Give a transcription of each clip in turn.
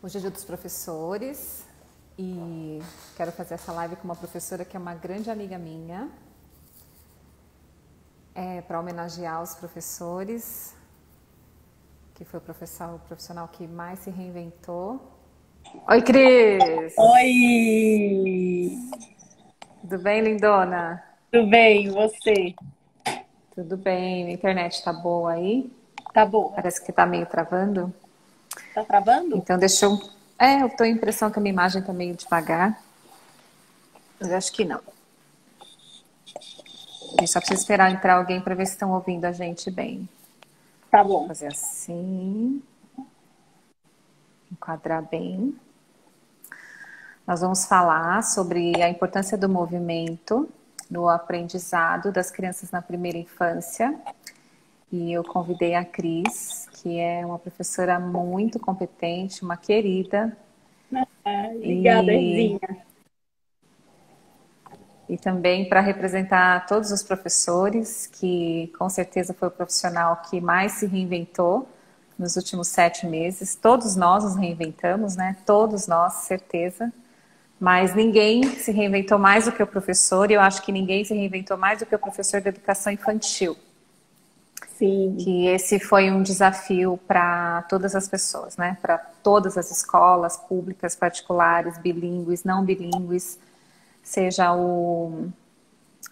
Hoje é dia dos professores e quero fazer essa live com uma professora que é uma grande amiga minha, para homenagear os professores, que foi o profissional que mais se reinventou. Oi, Cris! Oi! Tudo bem, lindona? Tudo bem, e você? Tudo bem, a internet tá boa aí? Tá boa. Parece que tá meio travando. Tá travando? Então deixa eu... eu tô com a impressão que a minha imagem tá meio devagar, mas eu acho que não. A gente só precisa esperar entrar alguém para ver se estão ouvindo a gente bem. Tá Vou bom. fazer assim, enquadrar bem. Nós vamos falar sobre a importância do movimento no aprendizado das crianças na primeira infância. E eu convidei a Cris, que é uma professora muito competente, uma querida, Obrigada, e, Rezinha. e também para representar todos os professores, que com certeza foi o profissional que mais se reinventou nos últimos 7 meses. Todos nós nos reinventamos, né? Todos nós, certeza. Mas ninguém se reinventou mais do que o professor, e eu acho que ninguém se reinventou mais do que o professor de educação infantil. Sim, Que esse foi um desafio para todas as pessoas, né? Para todas as escolas públicas, particulares, bilíngues, não bilíngues, seja o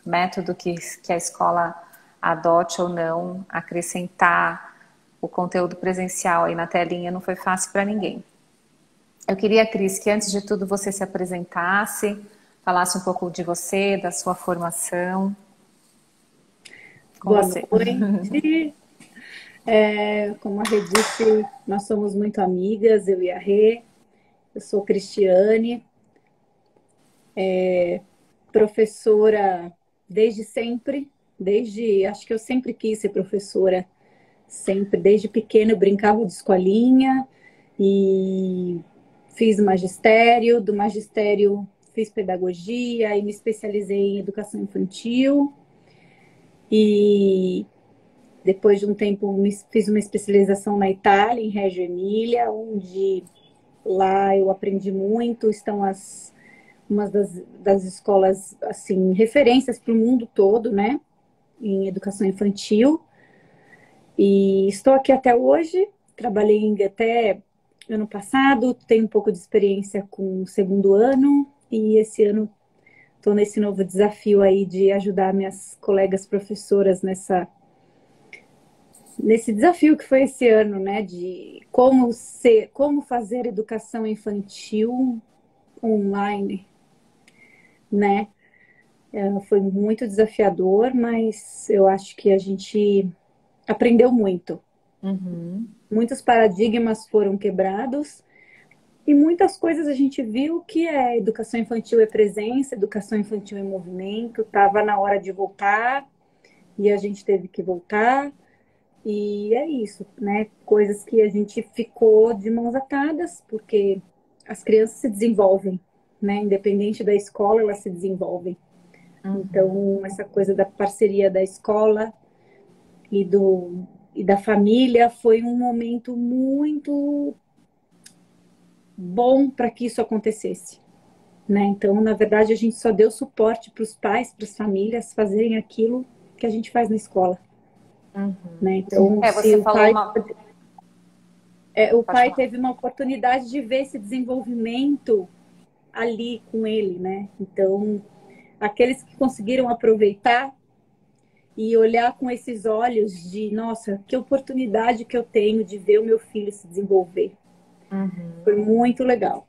método que a escola adote ou não, acrescentar o conteúdo presencial aí na telinha não foi fácil para ninguém. Eu queria, Cris, que antes de tudo você se apresentasse, falasse um pouco de você, da sua formação. Com boa você. noite. Como a Rê disse, nós somos muito amigas, eu e a Rê. Eu sou Cristiane, professora desde sempre, acho que eu sempre quis ser professora, sempre, desde pequena eu brincava de escolinha e fiz magistério, do magistério fiz pedagogia e me especializei em educação infantil e depois de um tempo fiz uma especialização na Itália, em Reggio Emília, onde lá eu aprendi muito, estão uma das escolas assim referências para o mundo todo, né, em educação infantil. E estou aqui até hoje, trabalhei até ano passado, tenho um pouco de experiência com o segundo ano e esse ano estou nesse novo desafio aí de ajudar minhas colegas professoras nesse desafio que foi esse ano, né, de como fazer educação infantil online, né? Foi muito desafiador, mas eu acho que a gente aprendeu muito. Uhum. Muitos paradigmas foram quebrados e muitas coisas a gente viu que educação infantil é presença, educação infantil é movimento, estava na hora de voltar e a gente teve que voltar. E é isso, né? Coisas que a gente ficou de mãos atadas, porque as crianças se desenvolvem, né? Independente da escola, elas se desenvolvem. Então, essa coisa da parceria da escola e, e da família foi um momento muito bom para que isso acontecesse, né? Então, na verdade, a gente só deu suporte para os pais, para as famílias fazerem aquilo que a gente faz na escola, né? Então, se Você o falou pai uma... o Pode pai falar. teve uma oportunidade de ver esse desenvolvimento ali com ele, né? Então, aqueles que conseguiram aproveitar e olhar com esses olhos de, nossa, que oportunidade que eu tenho de ver o meu filho se desenvolver. Foi muito legal,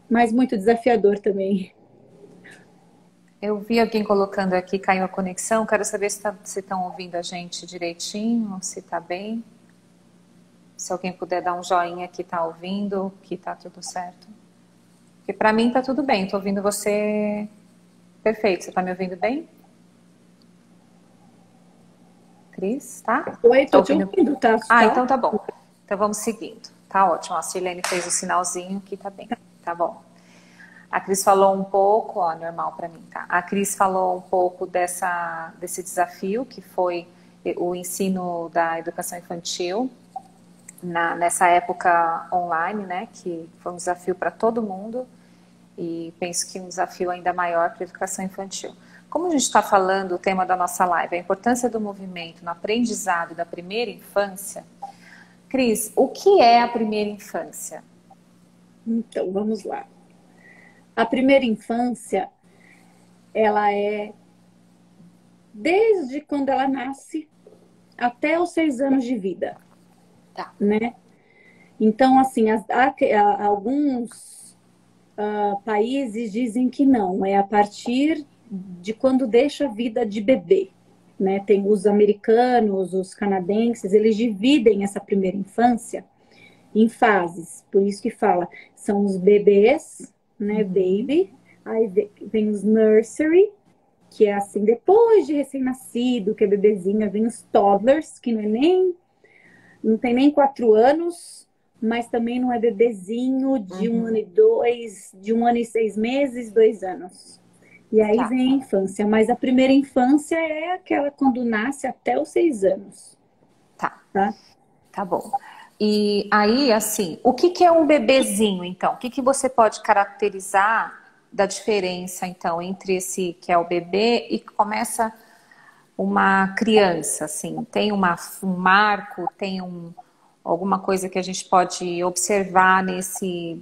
mas muito desafiador também. Eu vi alguém colocando aqui, caiu a conexão. Quero saber se estão ouvindo a gente direitinho, se está bem. Se alguém puder dar um joinha que está ouvindo, que está tudo certo. Porque para mim está tudo bem. Estou ouvindo você perfeito. Você está me ouvindo bem? Cris, tá? Oi, Tá tô te ouvindo? ouvindo, tá? Ah, Tá? então tá bom. Então vamos seguindo. Tá ótimo. A Silene fez o sinalzinho que tá bem. Tá bom. A Cris falou um pouco, ó, normal para mim, tá? A Cris falou um pouco desse desafio que foi o ensino da educação infantil. nessa época online, né, que foi um desafio para todo mundo, e penso que um desafio ainda maior para a educação infantil. Como a gente está falando, o tema da nossa live, a importância do movimento no aprendizado da primeira infância, Cris, o que é a primeira infância? Então, vamos lá. A primeira infância, ela é desde quando ela nasce até os 6 anos de vida, Tá. né? Então, assim, alguns países dizem que não, é a partir de quando deixa a vida de bebê, né? Tem os americanos, os canadenses, eles dividem essa primeira infância em fases, por isso que fala, são os bebês, né, baby, aí vem os nursery, que é assim, depois de recém-nascido, que é bebezinho, vem os toddlers, que não tem nem 4 anos, mas também não é bebezinho de 1 ano e 2, de 1 ano e 6 meses, 2 anos. E aí Tá, vem a infância, mas a primeira infância é aquela quando nasce até os 6 anos, tá, tá? tá bom. E aí, assim, o que que é um bebezinho, então? O que que você pode caracterizar da diferença, então, entre esse que é o bebê e que começa uma criança, assim? Tem um marco, tem alguma coisa que a gente pode observar nesse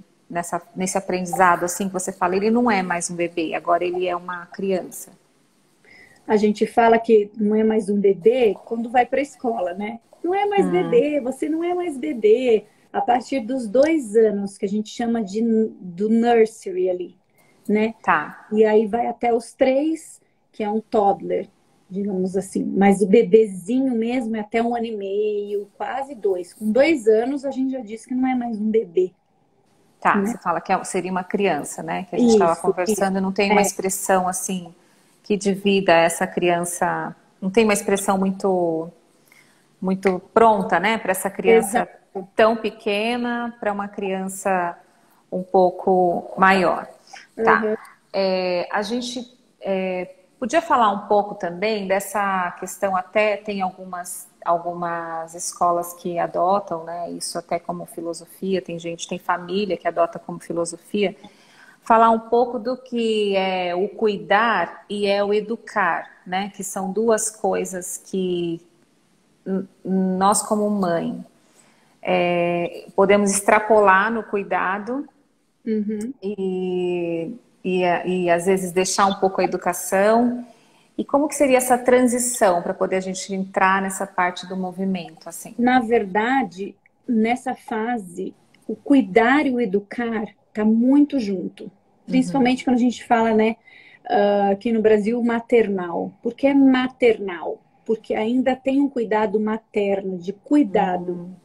aprendizado, assim, que você fala, ele não é mais um bebê, agora ele é uma criança. A gente fala que não é mais um bebê quando vai para a escola, né? Não é mais bebê, você não é mais bebê. A partir dos 2 anos, que a gente chama do nursery ali, né? Tá, E aí vai até os 3, que é um toddler, digamos assim. Mas o bebezinho mesmo é até 1 ano e meio, quase 2. Com 2 anos, a gente já disse que não é mais um bebê, tá. né? Você fala que seria uma criança, né? Que a gente estava Isso. conversando e não tem uma É, expressão, assim, que divida essa criança, não tem uma expressão muito pronta, né, para essa criança exato. tão pequena para uma criança um pouco maior. Tá. Uhum. A gente podia falar um pouco também dessa questão, até tem algumas escolas que adotam, né, isso até como filosofia, tem família que adota como filosofia, falar um pouco do que é o cuidar e é o educar, né, que são duas coisas que nós como mãe podemos extrapolar no cuidado Uhum. e às vezes deixar um pouco a educação. E como que seria essa transição para poder a gente entrar nessa parte do movimento, assim? Na verdade, nessa fase, o cuidar e o educar está muito junto. Principalmente quando a gente fala, né, aqui no Brasil, maternal. Por que é maternal? Porque ainda tem um cuidado materno, de cuidado.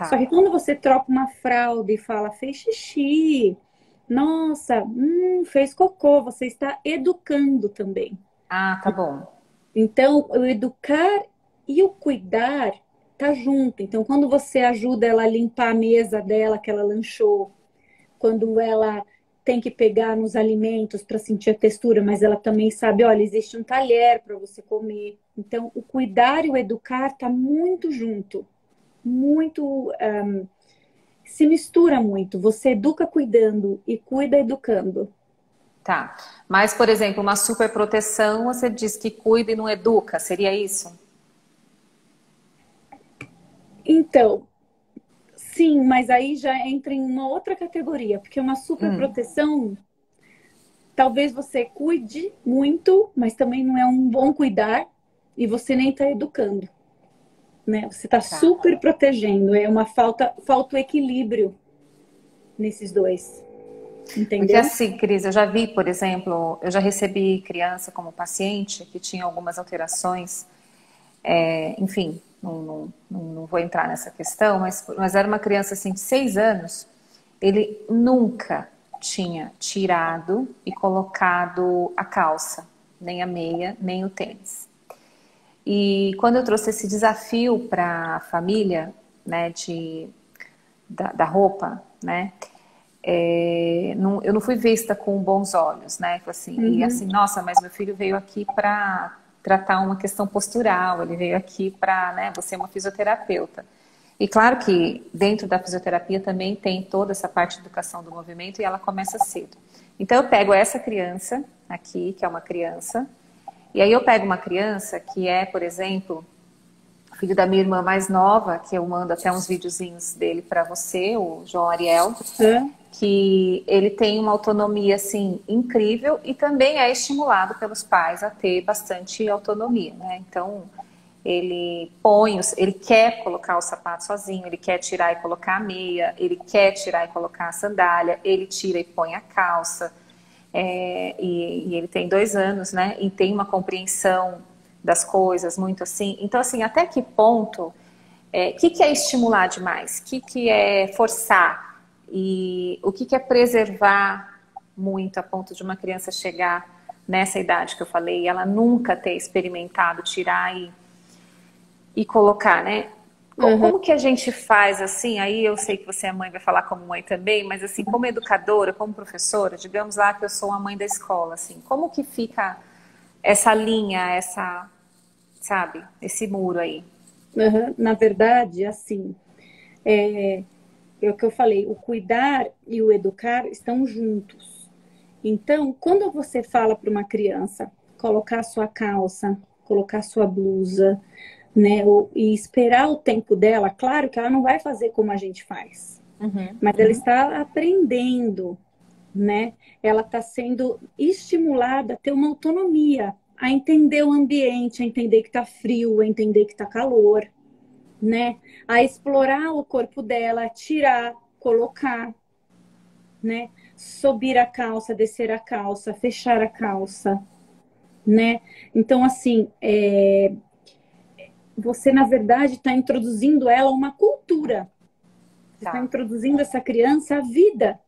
Só Tá. que quando você troca uma fralda e fala, fez xixi, nossa, fez cocô, você está educando também. Ah, tá bom. Então, o educar e o cuidar tá junto. Então, quando você ajuda ela a limpar a mesa dela que ela lanchou, quando ela tem que pegar nos alimentos para sentir a textura, mas ela também sabe, olha, existe um talher para você comer. Então, o cuidar e o educar tá muito junto, muito se mistura muito. Você educa cuidando e cuida educando. Tá. Mas, por exemplo, uma superproteção, você diz que cuida e não educa, seria isso? Então, sim, mas aí já entra em uma outra categoria, porque uma superproteção, talvez você cuide muito, mas também não é um bom cuidar e você nem está educando, né? Você está Tá. super protegendo, é uma falta o equilíbrio nesses dois, Porque entendeu? assim, Cris, eu já vi, por exemplo, eu já recebi criança como paciente que tinha algumas alterações, enfim, não vou entrar nessa questão, mas era uma criança assim de 6 anos, ele nunca tinha tirado e colocado a calça, nem a meia, nem o tênis. E quando eu trouxe esse desafio para a família, né, da roupa, né, eu não fui vista com bons olhos, né? Assim, e Uhum. assim, nossa, mas meu filho veio aqui para tratar uma questão postural, ele veio aqui para, né, você é uma fisioterapeuta. E claro que dentro da fisioterapia também tem toda essa parte de educação do movimento e ela começa cedo. Então eu pego essa criança aqui, que é uma criança, e aí eu pego uma criança que é, por exemplo, filho da minha irmã mais nova, que eu mando até uns videozinhos dele para você, o João Ariel, que ele tem uma autonomia assim incrível e também é estimulado pelos pais a ter bastante autonomia, né? Então ele ele quer colocar o sapato sozinho, ele quer tirar e colocar a meia, ele quer tirar e colocar a sandália, ele tira e põe a calça, e ele tem 2 anos, né? E tem uma compreensão das coisas muito assim. Então assim, até que ponto, que é estimular demais? Que é forçar? E o que é preservar muito a ponto de uma criança chegar nessa idade que eu falei e ela nunca ter experimentado tirar e colocar, né? Como que a gente faz assim? Aí eu sei que você é mãe, vai falar como mãe também, mas assim, como educadora, como professora, digamos lá que eu sou a mãe da escola, assim, como que fica essa linha, sabe, esse muro aí? Na verdade, assim, é o que eu falei, o cuidar e o educar estão juntos. Então, quando você fala para uma criança colocar sua calça, colocar sua blusa, né, e esperar o tempo dela, claro que ela não vai fazer como a gente faz, mas ela está aprendendo, né? Ela está sendo estimulada a ter uma autonomia, a entender o ambiente, a entender que está frio, a entender que está calor, né? A explorar o corpo dela, tirar, colocar, né? Subir a calça, descer a calça, fechar a calça, né? Então, assim, você, na verdade, está introduzindo ela a uma cultura. Você está introduzindo essa criança à vida.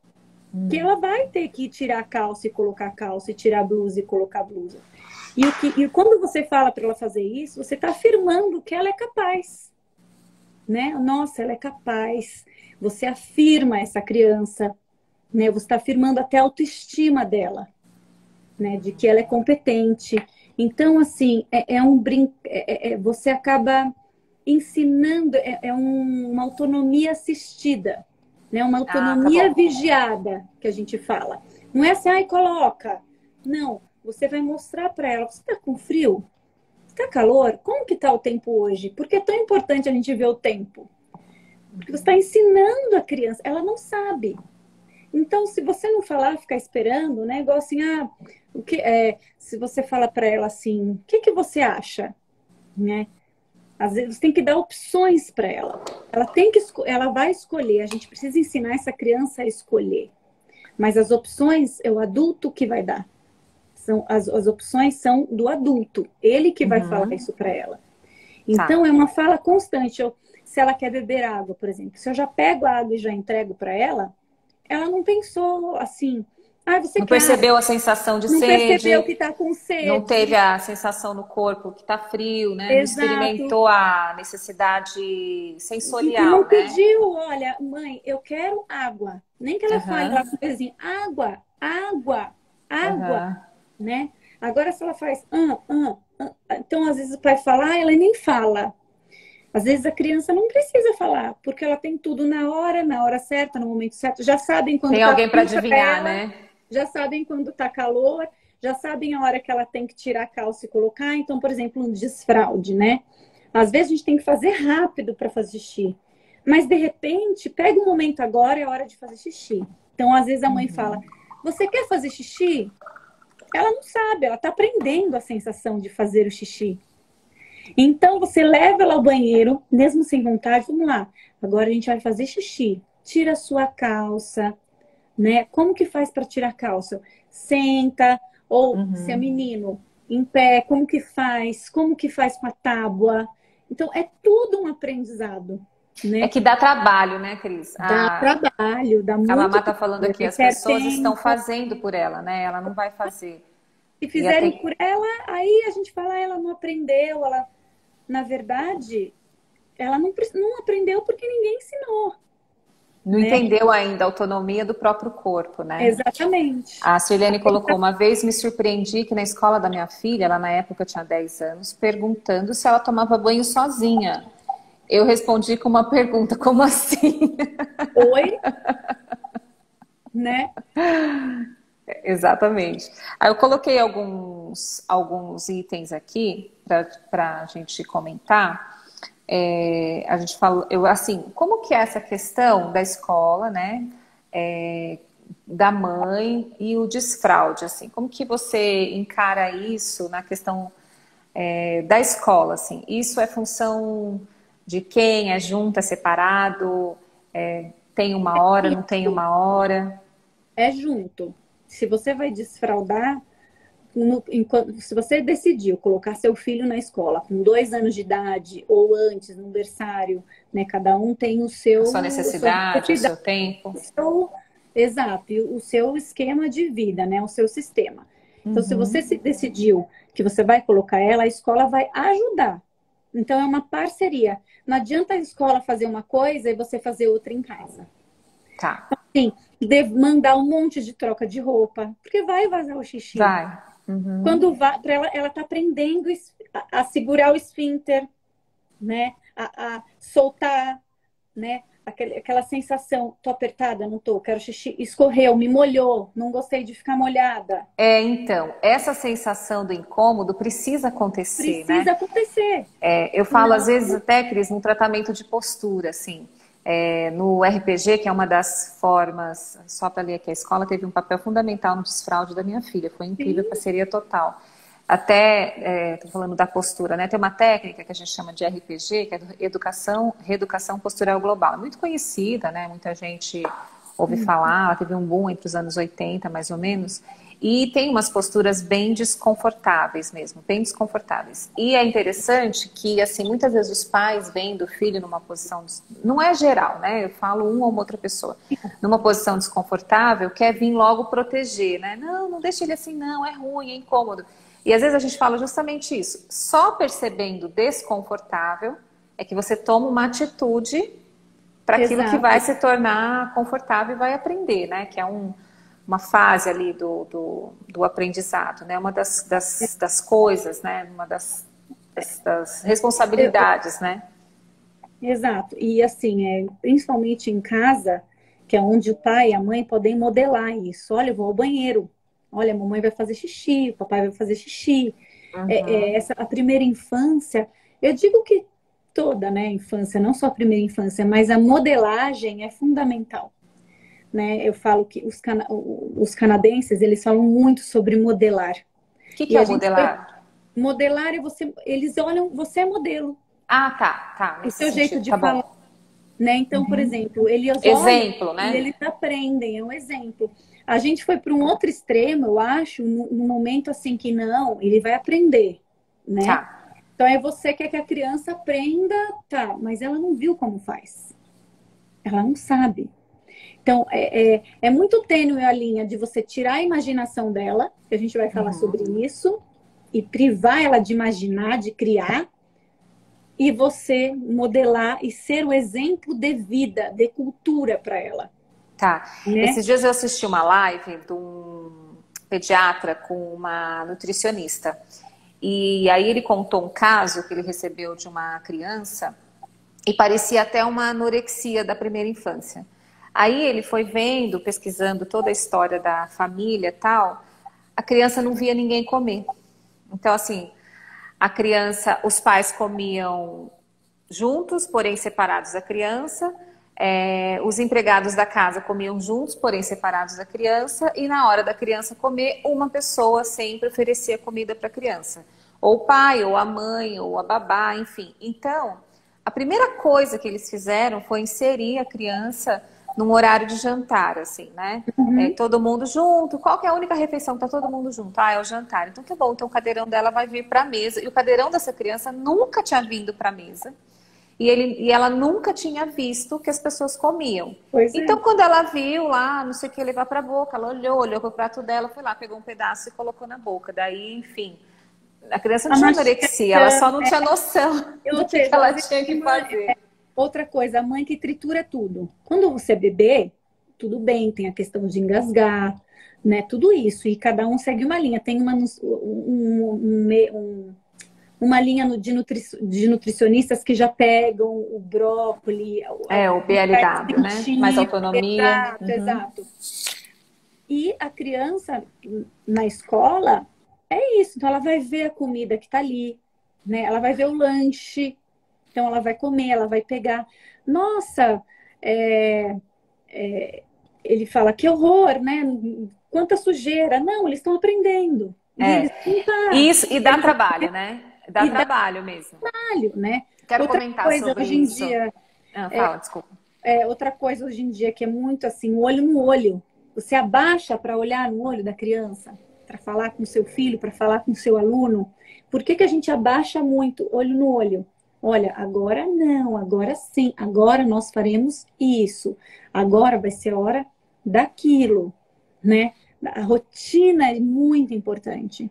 Que ela vai ter que tirar a calça e colocar a calça, e tirar a blusa e colocar a blusa. E quando você fala para ela fazer isso, você está afirmando que ela é capaz. Né? Nossa, ela é capaz. Você afirma essa criança, né? Você está afirmando até a autoestima dela, né? De que ela é competente. Então, assim, você acaba ensinando, uma autonomia assistida, né? Uma autonomia vigiada, que a gente fala. Não é assim, ai, coloca. Não, você vai mostrar para ela, você está com frio? Está calor? Como que está o tempo hoje? Por que é tão importante a gente ver o tempo? Porque você está ensinando a criança, ela não sabe. Então, se você não falar, ficar esperando, né? Igual assim, se você fala para ela assim, o que você acha? Né? Às vezes você tem que dar opções para ela. Ela vai escolher. A gente precisa ensinar essa criança a escolher. Mas as opções é o adulto que vai dar. As opções são do adulto. Ele que vai falar isso para ela. Então, é uma fala constante. Se ela quer beber água, por exemplo, se eu já pego a água e já entrego para ela não pensou assim, você não percebeu a sensação de não sede. Não percebeu que está com sede. Não teve a sensação no corpo que está frio, né? Exato. Não experimentou a necessidade sensorial, e não né? pediu, olha, mãe, eu quero água. Nem que ela fale lá com o pezinho, água, né? Agora, se ela faz, então, às vezes o pai fala, ela nem fala. Às vezes a criança não precisa falar, porque ela tem tudo na hora certa, no momento certo. Já sabem quando tem alguém para adivinhar, né? Já sabem quando tá calor, já sabem a hora que ela tem que tirar a calça e colocar. Então, por exemplo, um desfraude, né? Às vezes a gente tem que fazer rápido para fazer xixi. Mas, de repente, pega um momento agora, é hora de fazer xixi. Então, às vezes a mãe fala, você quer fazer xixi? Ela não sabe, ela tá aprendendo a sensação de fazer o xixi. Então, você leva ela ao banheiro, mesmo sem vontade, vamos lá. Agora a gente vai fazer xixi. Tira a sua calça, né? Como que faz para tirar a calça? Senta, ou se é menino, em pé, como que faz? Como que faz com a tábua? Então, é tudo um aprendizado, né? É que dá trabalho, né, Cris? Dá trabalho, dá muito. A mamá tá falando aqui, as pessoas estão fazendo por ela, né? Ela não vai fazer. Se fizerem por ela, aí a gente fala, ela não aprendeu, na verdade, ela não aprendeu porque ninguém ensinou. Não entendeu ainda a autonomia do próprio corpo, né? Exatamente. A Sirlene colocou, uma vez me surpreendi que na escola da minha filha, ela na época tinha 10 anos, perguntando se ela tomava banho sozinha. Eu respondi com uma pergunta, como assim? Oi? Né? Exatamente. Aí eu coloquei alguns itens aqui para a gente comentar. A gente falou, assim, como que é essa questão da escola, né? Da mãe e o desfraude, assim, como que você encara isso na questão da escola, assim? Isso é função de quem? É junto, é separado? Tem uma hora, não tem uma hora? É junto. Se você vai desfraldar, se você decidiu colocar seu filho na escola com 2 anos de idade ou antes, no berçário, né? Cada um tem A sua a sua necessidade, o necessidade, seu tempo? exato, e o seu esquema de vida, né? O seu sistema. Então, se você Uhum. se decidiu que você vai colocar ela, a escola vai ajudar. Então, é uma parceria. Não adianta a escola fazer uma coisa e você fazer outra em casa. Tá, Sim, mandar um monte de troca de roupa, porque vai vazar o xixi. vai. Uhum. Quando vai, para ela tá aprendendo a segurar o esfíncter, né? A soltar, né? Aquela sensação, tô apertada, não tô, quero xixi, escorreu, me molhou, não gostei de ficar molhada. Então, essa sensação do incômodo precisa acontecer, Precisa né? acontecer. Eu falo, às Não, vezes, até, Cris, no tratamento de postura, assim. No RPG, que é uma das formas, só para ler aqui, a escola teve um papel fundamental no desfraude da minha filha, foi incrível, sim, parceria total. Até, estou falando da postura, né? Tem uma técnica que a gente chama de RPG, que é reeducação postural global. É muito conhecida, né? Muita gente ouve falar, ela teve um boom entre os anos 80, mais ou menos. E tem umas posturas bem desconfortáveis mesmo, bem desconfortáveis. E é interessante que, assim, muitas vezes os pais vendo o filho numa posição, não é geral, né? Eu falo uma ou outra pessoa, numa posição desconfortável, quer vir logo proteger, né? Não, não deixa ele assim, não, é ruim, é incômodo. E às vezes a gente fala justamente isso. Só percebendo desconfortável é que você toma uma atitude para aquilo que vai exato. se tornar confortável e vai aprender, né? Que é uma fase ali do aprendizado, né? Uma das coisas, né? Uma das responsabilidades, né? Exato. E assim, principalmente em casa, que é onde o pai e a mãe podem modelar isso. Olha, eu vou ao banheiro. Olha, a mamãe vai fazer xixi, o papai vai fazer xixi. Uhum. A primeira infância, eu digo que toda, né, infância, não só a primeira infância, mas a modelagem é fundamental, né? Eu falo que os canadenses, eles falam muito sobre modelar. O que E é a o gente foi modelar? modelar é eles olham, você é modelo. Ah, tá, O nesse seu jeito sentido, de tá falar, bom. né? Então, por exemplo, eles olham Exemplo, e né? eles aprendem, é um exemplo. A gente foi para um outro extremo, eu acho, no momento assim que não, ele vai aprender, né? Tá. Então é você que quer que a criança aprenda, tá, mas ela não viu como faz. Ela não sabe. Então, é muito tênue a linha de você tirar a imaginação dela, que a gente vai falar sobre isso, e privar ela de imaginar, de criar, e você modelar e ser o exemplo de vida, de cultura para ela, Tá. né? Esses dias eu assisti uma live de um pediatra com uma nutricionista. E aí ele contou um caso que ele recebeu de uma criança e parecia até uma anorexia da primeira infância. Aí ele foi vendo, pesquisando toda a história da família e tal, a criança não via ninguém comer. Então, assim, a criança, os pais comiam juntos, porém separados da criança. Os empregados da casa comiam juntos, porém separados da criança. E na hora da criança comer, uma pessoa sempre oferecia comida para a criança. Ou o pai, ou a mãe, ou a babá, enfim. Então, a primeira coisa que eles fizeram foi inserir a criança num horário de jantar, assim, né? Uhum. Todo mundo junto. Qual que é a única refeição que tá todo mundo junto? Ah, é o jantar. Então tá bom, então o cadeirão dela vai vir para a mesa. E o cadeirão dessa criança nunca tinha vindo para a mesa. E ela nunca tinha visto que as pessoas comiam. Pois é. Então, quando ela viu lá, não sei o que, levar para a boca, ela olhou para o prato dela, foi lá, pegou um pedaço e colocou na boca. Daí, enfim, a criança não A tinha anorexia, ela só mastigação, não tinha noção do ou que seja, ela às vezes tinha que fazer. outra coisa, a mãe que tritura tudo. Quando você é bebê, tudo bem, tem a questão de engasgar, né? Tudo isso. E cada um segue uma linha. Tem uma linha de nutricionistas que já pegam o brócolis, O BLW, né? Mais autonomia. Exato, exato. E a criança na escola é isso. Então ela vai ver a comida que está ali, né? Ela vai ver o lanche. Então ela vai comer, ela vai pegar. Nossa, ele fala que horror, né? Quanta sujeira. Não, eles estão aprendendo. E eles não tá. Isso, e dá trabalho, né? Dá trabalho mesmo. Trabalho, né? Quero outra comentar coisa, sobre hoje em isso. dia, Fala, desculpa. outra coisa hoje em dia que é muito assim, o olho no olho. Você abaixa para olhar no olho da criança, para falar com seu filho, para falar com seu aluno. Por que que a gente abaixa muito olho no olho? Olha, agora não, agora sim, agora nós faremos isso. Agora vai ser hora daquilo, né? A rotina é muito importante,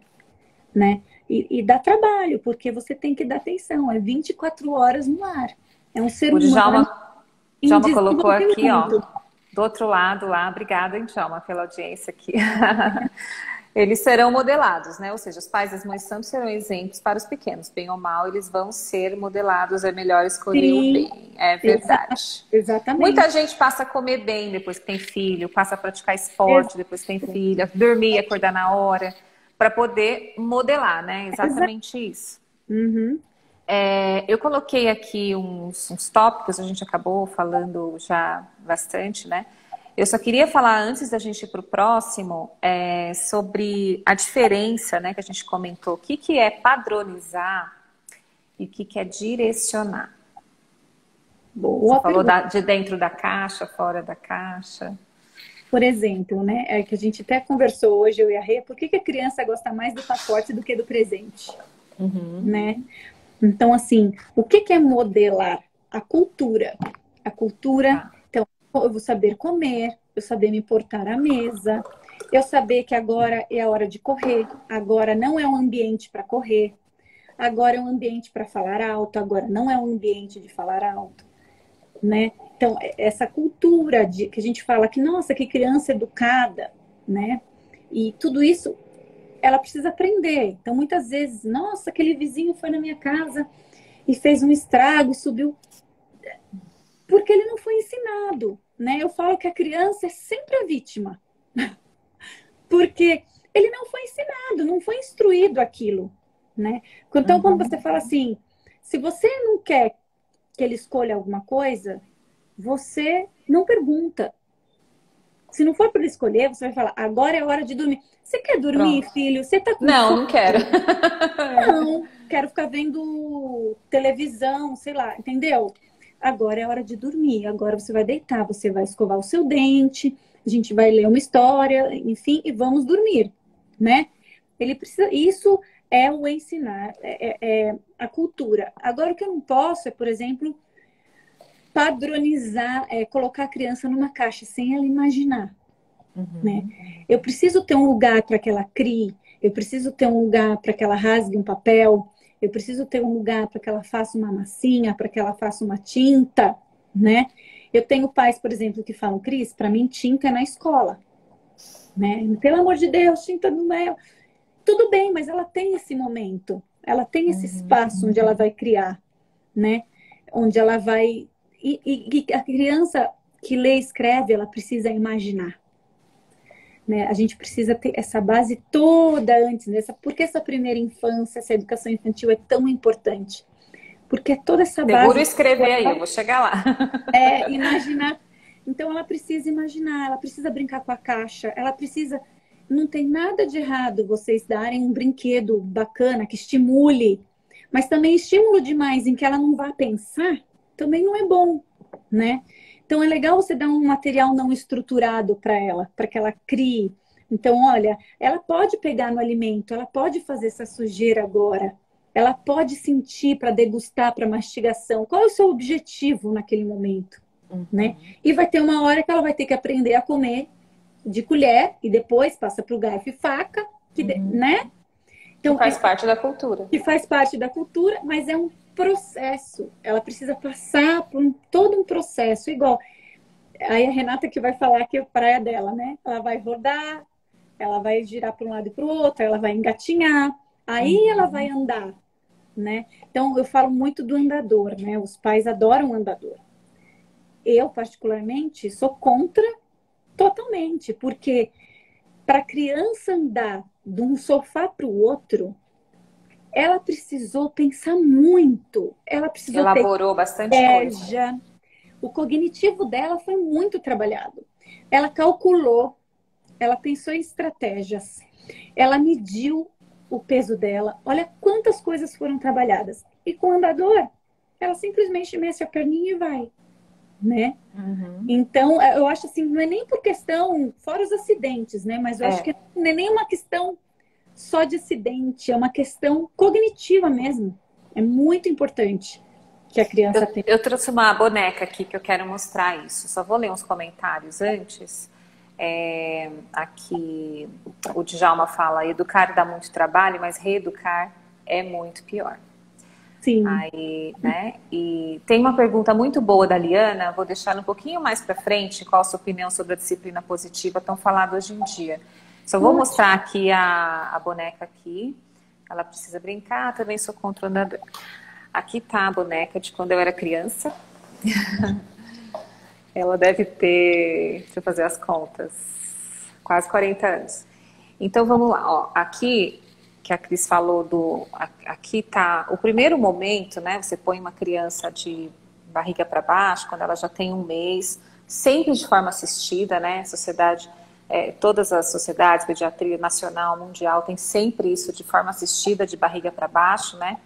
né? E dá trabalho, porque você tem que dar atenção. É 24 horas no ar. É um ser O humano Djalma colocou aqui, ó, desenvolvimento. do outro lado lá. Obrigada, hein, Djalma, pela audiência aqui. Eles serão modelados, né? Ou seja, os pais e as mães santos serão exemplos para os pequenos. Bem ou mal, eles vão ser modelados. É melhor escolher o bem. É verdade. Exatamente. Muita gente passa a comer bem depois que tem filho, passa a praticar esporte depois que tem filho, dormir e acordar na hora, para poder modelar, né? Exatamente isso. Uhum. Eu coloquei aqui uns tópicos, a gente acabou falando já bastante, né? Eu só queria falar, antes da gente ir para o próximo, sobre a diferença, né, que a gente comentou. O que é padronizar e o que é direcionar. Boa Você falou pergunta. de dentro da caixa, fora da caixa. Por exemplo, né? É que a gente até conversou hoje, eu e a Rê, por que a criança gosta mais do pacote do que do presente? Né? Então, assim, o que é modelar? A cultura. A cultura, então, eu vou saber comer, eu saber me portar à mesa, eu saber que agora é a hora de correr, agora não é um ambiente para correr, agora é um ambiente para falar alto, agora não é um ambiente de falar alto, né? Então, essa cultura que a gente fala que, nossa, que criança educada, né? E tudo isso ela precisa aprender. Então, muitas vezes, nossa, aquele vizinho foi na minha casa e fez um estrago, subiu. Porque ele não foi ensinado, né? Eu falo que a criança é sempre a vítima. Porque ele não foi ensinado, não foi instruído aquilo, né? Então, quando você fala assim, se você não quer que ele escolha alguma coisa, você não pergunta. Se não for para ele escolher, você vai falar, agora é hora de dormir. Você quer dormir, Pronto. filho? Você tá com Não, fome? não quero. Não, quero ficar vendo televisão, sei lá, entendeu? Agora é hora de dormir, agora você vai deitar, você vai escovar o seu dente, a gente vai ler uma história, enfim, e vamos dormir, né? Ele precisa, isso é o ensinar, é a cultura. Agora, o que eu não posso é, por exemplo, padronizar, colocar a criança numa caixa sem ela imaginar, né? Eu preciso ter um lugar para que ela crie, eu preciso ter um lugar para que ela rasgue um papel, eu preciso ter um lugar para que ela faça uma massinha, para que ela faça uma tinta, né? Eu tenho pais, por exemplo, que falam, Cris, para mim tinta é na escola, né? Pelo amor de Deus, tinta não é... Tudo bem, mas ela tem esse momento, ela tem esse espaço onde ela vai criar, né? Onde ela vai... E a criança que lê e escreve, ela precisa imaginar. Né? A gente precisa ter essa base toda antes dessa. Por que essa primeira infância, essa educação infantil é tão importante? Porque é toda essa base. Segura escrever aí, eu vou chegar lá. Imaginar. Então ela precisa imaginar, ela precisa brincar com a caixa, ela precisa. Não tem nada de errado vocês darem um brinquedo bacana que estimule, mas também estímulo demais em que ela não vá pensar, também não é bom, né? Então, é legal você dar um material não estruturado para que ela crie. Então, olha, ela pode pegar no alimento, ela pode fazer essa sujeira agora, ela pode sentir para degustar, para mastigação. Qual é o seu objetivo naquele momento? Né? E vai ter uma hora que ela vai ter que aprender a comer de colher e depois passa para o garfo e faca, né? Então, que faz parte da cultura. Que faz parte da cultura, mas é um processo. Ela precisa passar por todo um processo. Igual, aí a Renata que vai falar que é a praia dela, né? Ela vai rodar, ela vai girar para um lado e para o outro, ela vai engatinhar, aí ela vai andar, né? Então, eu falo muito do andador, né? Os pais adoram o andador. Eu, particularmente, sou contra totalmente, porque para a criança andar de um sofá para o outro, ela precisou pensar muito, ela precisou ter Elaborou bastante coisa. estratégia. O cognitivo dela foi muito trabalhado. Ela calculou, ela pensou em estratégias, ela mediu o peso dela. Olha quantas coisas foram trabalhadas. E com o andador, ela simplesmente mexe a perninha e vai, né? Uhum. Então, eu acho assim, não é nem por questão, fora os acidentes, né? Mas eu acho que não é nem uma questão só de acidente, é uma questão cognitiva mesmo. É muito importante que a criança tenha. Eu trouxe uma boneca aqui que eu quero mostrar isso. Só vou ler uns comentários antes. Aqui o Djalma fala: educar dá muito trabalho, mas reeducar é muito pior. Sim. Aí, né? E tem uma pergunta muito boa da Liana, vou deixar ela um pouquinho mais para frente. Qual a sua opinião sobre a disciplina positiva tão falada hoje em dia? Só vou mostrar aqui a boneca aqui. Ela precisa brincar, também sou contra o andador. Aqui tá a boneca de quando eu era criança. Ela deve ter, deixa eu fazer as contas, quase 40 anos. Então vamos lá, ó. Aqui que a Cris falou aqui tá o primeiro momento, né? Você põe uma criança de barriga para baixo quando ela já tem um mês, sempre de forma assistida, né? Todas as sociedades, pediatria nacional, mundial, tem sempre isso de forma assistida, de barriga para baixo, né?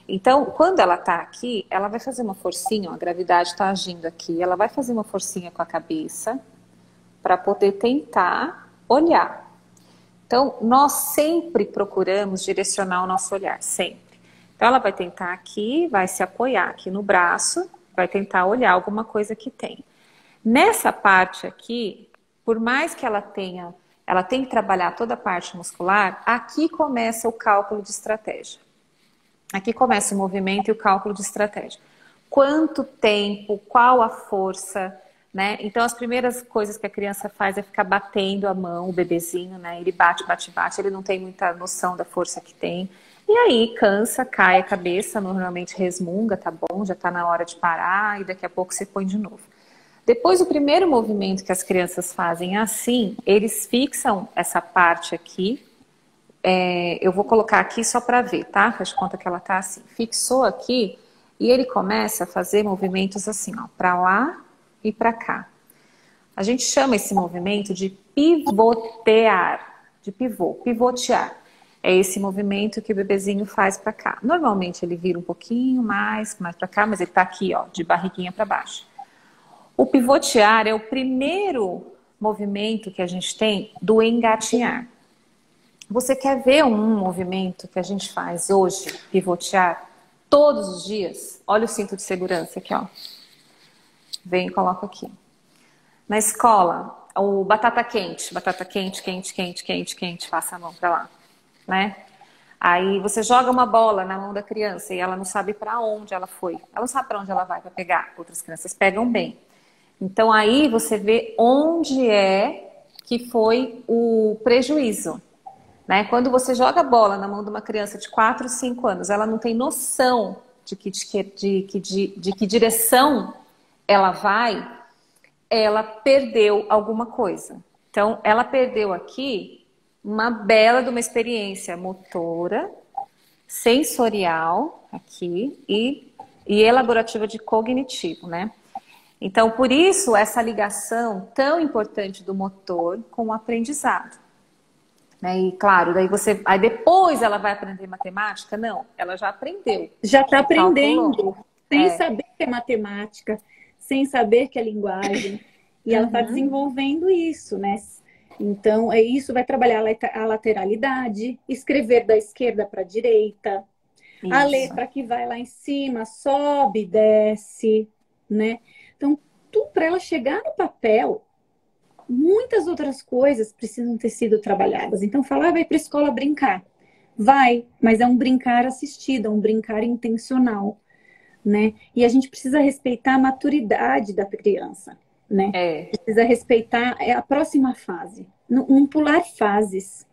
Então, quando ela está aqui, ela vai fazer uma forcinha, ó, a gravidade está agindo aqui, ela vai fazer uma forcinha com a cabeça para poder tentar olhar. Então, nós sempre procuramos direcionar o nosso olhar, sempre. Então, ela vai tentar aqui, vai se apoiar aqui no braço, vai tentar olhar alguma coisa que tem. Nessa parte aqui, por mais que ela tem que trabalhar toda a parte muscular, aqui começa o cálculo de estratégia. Aqui começa o movimento e o cálculo de estratégia. Quanto tempo, qual a força, né? Então, as primeiras coisas que a criança faz é ficar batendo a mão, o bebezinho, né? Ele bate, bate, bate, ele não tem muita noção da força que tem. E aí, cansa, cai a cabeça, normalmente resmunga, tá bom, já tá na hora de parar, e daqui a pouco você põe de novo. Depois, o primeiro movimento que as crianças fazem assim, eles fixam essa parte aqui. Eu vou colocar aqui só para ver, tá? Faz de conta que ela tá assim. Fixou aqui e ele começa a fazer movimentos assim, ó, para lá e para cá. A gente chama esse movimento de pivotear, de pivotear. É esse movimento que o bebezinho faz para cá. Normalmente ele vira um pouquinho mais para cá, mas ele tá aqui, ó, de barriguinha para baixo. O pivotear é o primeiro movimento que a gente tem do engatinhar. Você quer ver um movimento que a gente faz hoje, pivotear, todos os dias? Olha o cinto de segurança aqui, ó. Vem e coloca aqui. Na escola, o batata quente, quente, quente, quente, quente, passa a mão para lá, né? Aí você joga uma bola na mão da criança e ela não sabe para onde ela foi. Ela não sabe para onde ela vai para pegar. Outras crianças pegam bem. Então aí você vê onde é que foi o prejuízo. Né? Quando você joga a bola na mão de uma criança de 4, 5 anos, ela não tem noção de que direção ela vai, ela perdeu alguma coisa. Então, ela perdeu aqui uma bela de uma experiência motora, sensorial, aqui, e elaborativa de cognitivo, né? Então, por isso, essa ligação tão importante do motor com o aprendizado. E claro, aí depois ela vai aprender matemática? Não, ela já aprendeu. Já está aprendendo, calculou. sem saber que é matemática, sem saber que é linguagem. E ela está desenvolvendo isso, né? Então, isso vai trabalhar a lateralidade, escrever da esquerda para a direita, a letra que vai lá em cima, sobe, desce, né? Então, tudo para ela chegar no papel. Muitas outras coisas precisam ter sido trabalhadas. Então, falar, vai para a escola brincar. Vai, mas é um brincar assistido, é um brincar intencional, né? E a gente precisa respeitar a maturidade da criança, né? Precisa respeitar a próxima fase. Não pular fases,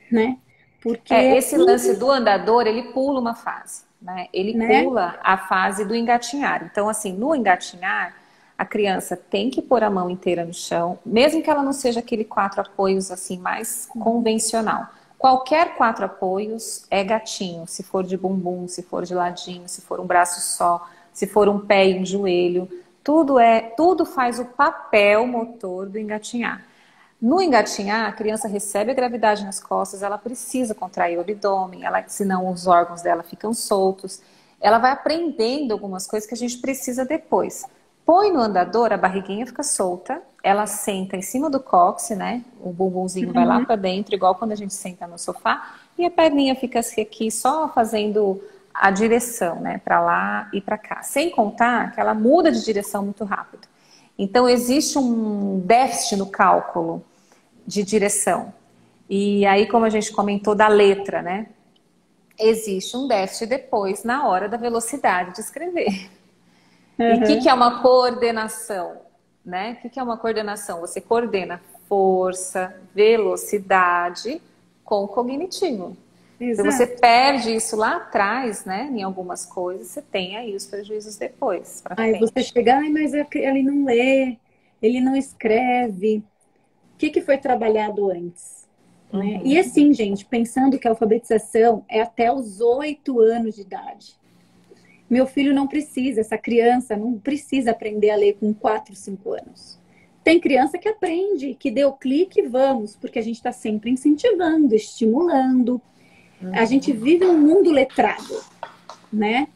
né? Porque esse lance do andador, ele pula uma fase. né? Ele né? pula a fase do engatinhar. Então, assim, no engatinhar, a criança tem que pôr a mão inteira no chão, mesmo que ela não seja aquele quatro apoios assim mais convencional. Qualquer quatro apoios é gatinho, se for de bumbum, se for de ladinho, se for um braço só, se for um pé e um joelho, tudo faz o papel motor do engatinhar. No engatinhar, a criança recebe a gravidade nas costas, ela precisa contrair o abdômen, senão os órgãos dela ficam soltos. Ela vai aprendendo algumas coisas que a gente precisa depois. Põe no andador, a barriguinha fica solta, ela senta em cima do cóccix, né? O bumbumzinho vai lá Uhum. para dentro, igual quando a gente senta no sofá, e a perninha fica aqui só fazendo a direção, né? Para lá e para cá. Sem contar que ela muda de direção muito rápido. Então, existe um déficit no cálculo de direção. E aí, como a gente comentou da letra, né? Existe um déficit depois na hora da velocidade de escrever. E o que Uhum. é uma coordenação? Né? O que é uma coordenação? Você coordena força, velocidade com o cognitivo. Se você Exato. perde isso lá atrás, né, em algumas coisas, você tem aí os prejuízos depois, para Aí você frente. chega, ai, mas ele não lê, ele não escreve. O que que foi trabalhado antes? Né? E Uhum. assim, gente, pensando que a alfabetização é até os 8 anos de idade. Meu filho não precisa, essa criança não precisa aprender a ler com 4, 5 anos. Tem criança que aprende, que deu clique e vamos, porque a gente está sempre incentivando, estimulando. A gente vive um mundo letrado, né?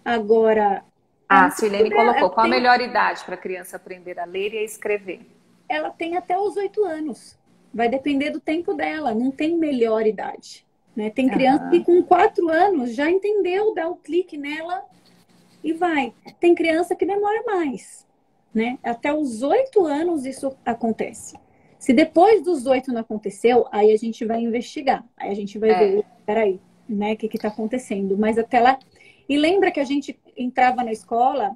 Agora, é Ah, um a tempo Silene dela, colocou, qual a melhor idade para a criança aprender a ler e a escrever? ela tem até os 8 anos. Vai depender do tempo dela, não tem melhor idade. Né? Tem criança que Aham. com 4 anos já entendeu, dá o clique nela e vai. Tem criança que demora mais. Né? Até os 8 anos isso acontece. Se depois dos 8 não aconteceu, aí a gente vai investigar. Aí a gente vai ver, É. peraí, né, o que está acontecendo. Mas até lá. E lembra que a gente entrava na escola,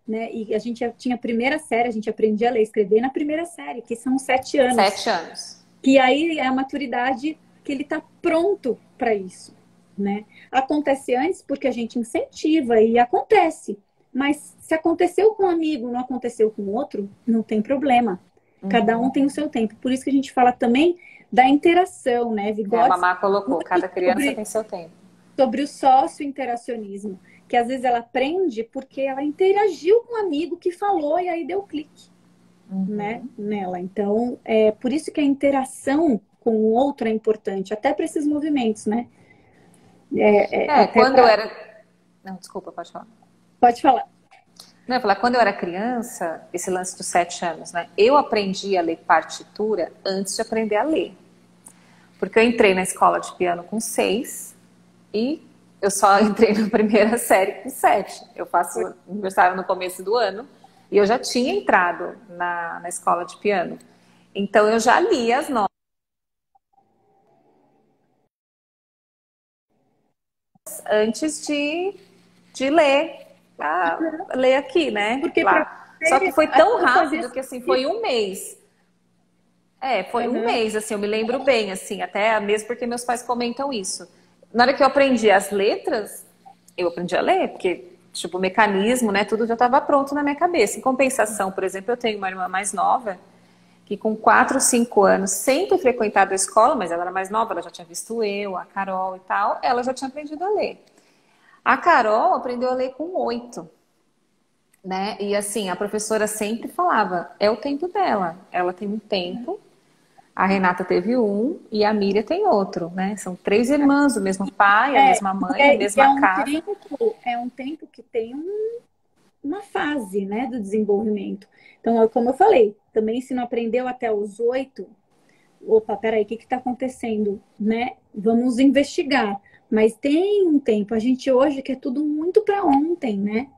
né, e a gente já tinha a primeira série, a gente aprendia a ler e escrever na primeira série, que são 7 anos. 7 anos. Que aí é a maturidade que ele está pronto para isso. Né? Acontece antes porque a gente incentiva e acontece. Mas se aconteceu com um amigo, não aconteceu com outro, não tem problema. Cada um Uhum. tem o seu tempo. Por isso que a gente fala também da interação, né? É, a Vygotsky mamá colocou, muito cada criança sobre, tem seu tempo. sobre o sócio-interacionismo, que às vezes ela aprende porque ela interagiu com um amigo que falou e aí deu clique, né, nela. Então, é por isso que a interação com o outro é importante, até para esses movimentos, né? É, Até quando eu para. era. Não, desculpa, pode falar. Pode falar. Não, eu ia falar, quando eu era criança, esse lance dos 7 anos, né? Eu aprendi a ler partitura antes de aprender a ler. Porque eu entrei na escola de piano com 6 e eu só entrei na primeira série com 7. Eu faço aniversário no começo do ano e eu já tinha entrado na escola de piano. Então eu já li as notas antes de ler, ler aqui, né? Porque para Lá. Só que você, foi tão aquilo fazia rápido que assim, foi sentido. um mês. É, foi um Uhum. mês, assim, eu me lembro bem, assim, até mesmo porque meus pais comentam isso. Na hora que eu aprendi as letras, eu aprendi a ler, porque, tipo, o mecanismo, né, tudo já estava pronto na minha cabeça. Em compensação, por exemplo, eu tenho uma irmã mais nova, que com 4, 5 anos, sempre frequentado a escola, mas ela era mais nova, ela já tinha visto eu, a Carol e tal, ela já tinha aprendido a ler. A Carol aprendeu a ler com 8, né? E assim, a professora sempre falava, é o tempo dela, ela tem um tempo. A Renata teve um e a Miriam tem outro, né? São 3 irmãs, o mesmo pai, a É, mesma mãe, a e mesma casa. é um tempo que tem uma fase, né, do desenvolvimento. Então, como eu falei, também se não aprendeu até os 8, opa, peraí, o que está acontecendo, né? Vamos investigar. Mas tem um tempo, a gente hoje quer tudo muito para ontem, né?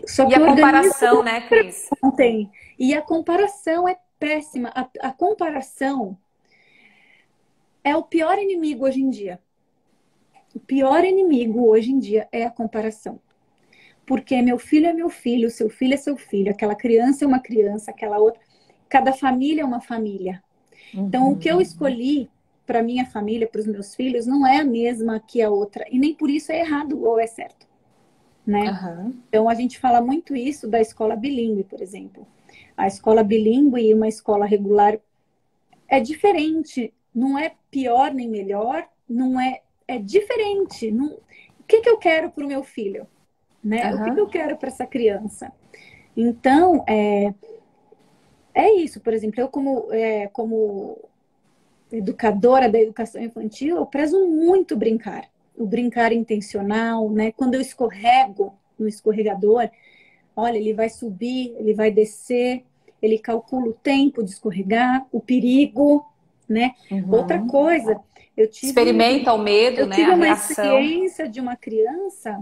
Só E que a o organismo comparação, né, Cris? não tem. E a comparação é péssima. A comparação é o pior inimigo hoje em dia. O pior inimigo hoje em dia é a comparação. Porque meu filho é meu filho, seu filho é seu filho, aquela criança é uma criança, aquela outra. Cada família é uma família. Então, o que eu Uhum. escolhi para minha família, para os meus filhos, não é a mesma que a outra. E nem por isso é errado ou é certo, né? Aham. Então, a gente fala muito isso da escola bilíngue, por exemplo. A escola bilíngue e uma escola regular é diferente. Não é pior nem melhor, não é... É diferente. Não... O que que eu quero para o meu filho? Né? O que que Aham. eu quero para essa criança? Então, é isso. Por exemplo, eu como educadora da educação infantil, eu prezo muito brincar. O brincar intencional, né? Quando eu escorrego no escorregador, olha, ele vai subir, ele vai descer, ele calcula o tempo de escorregar, o perigo, né? Outra Uhum. coisa, eu tive, Experimenta o medo, eu né? A tive uma reação. experiência de uma criança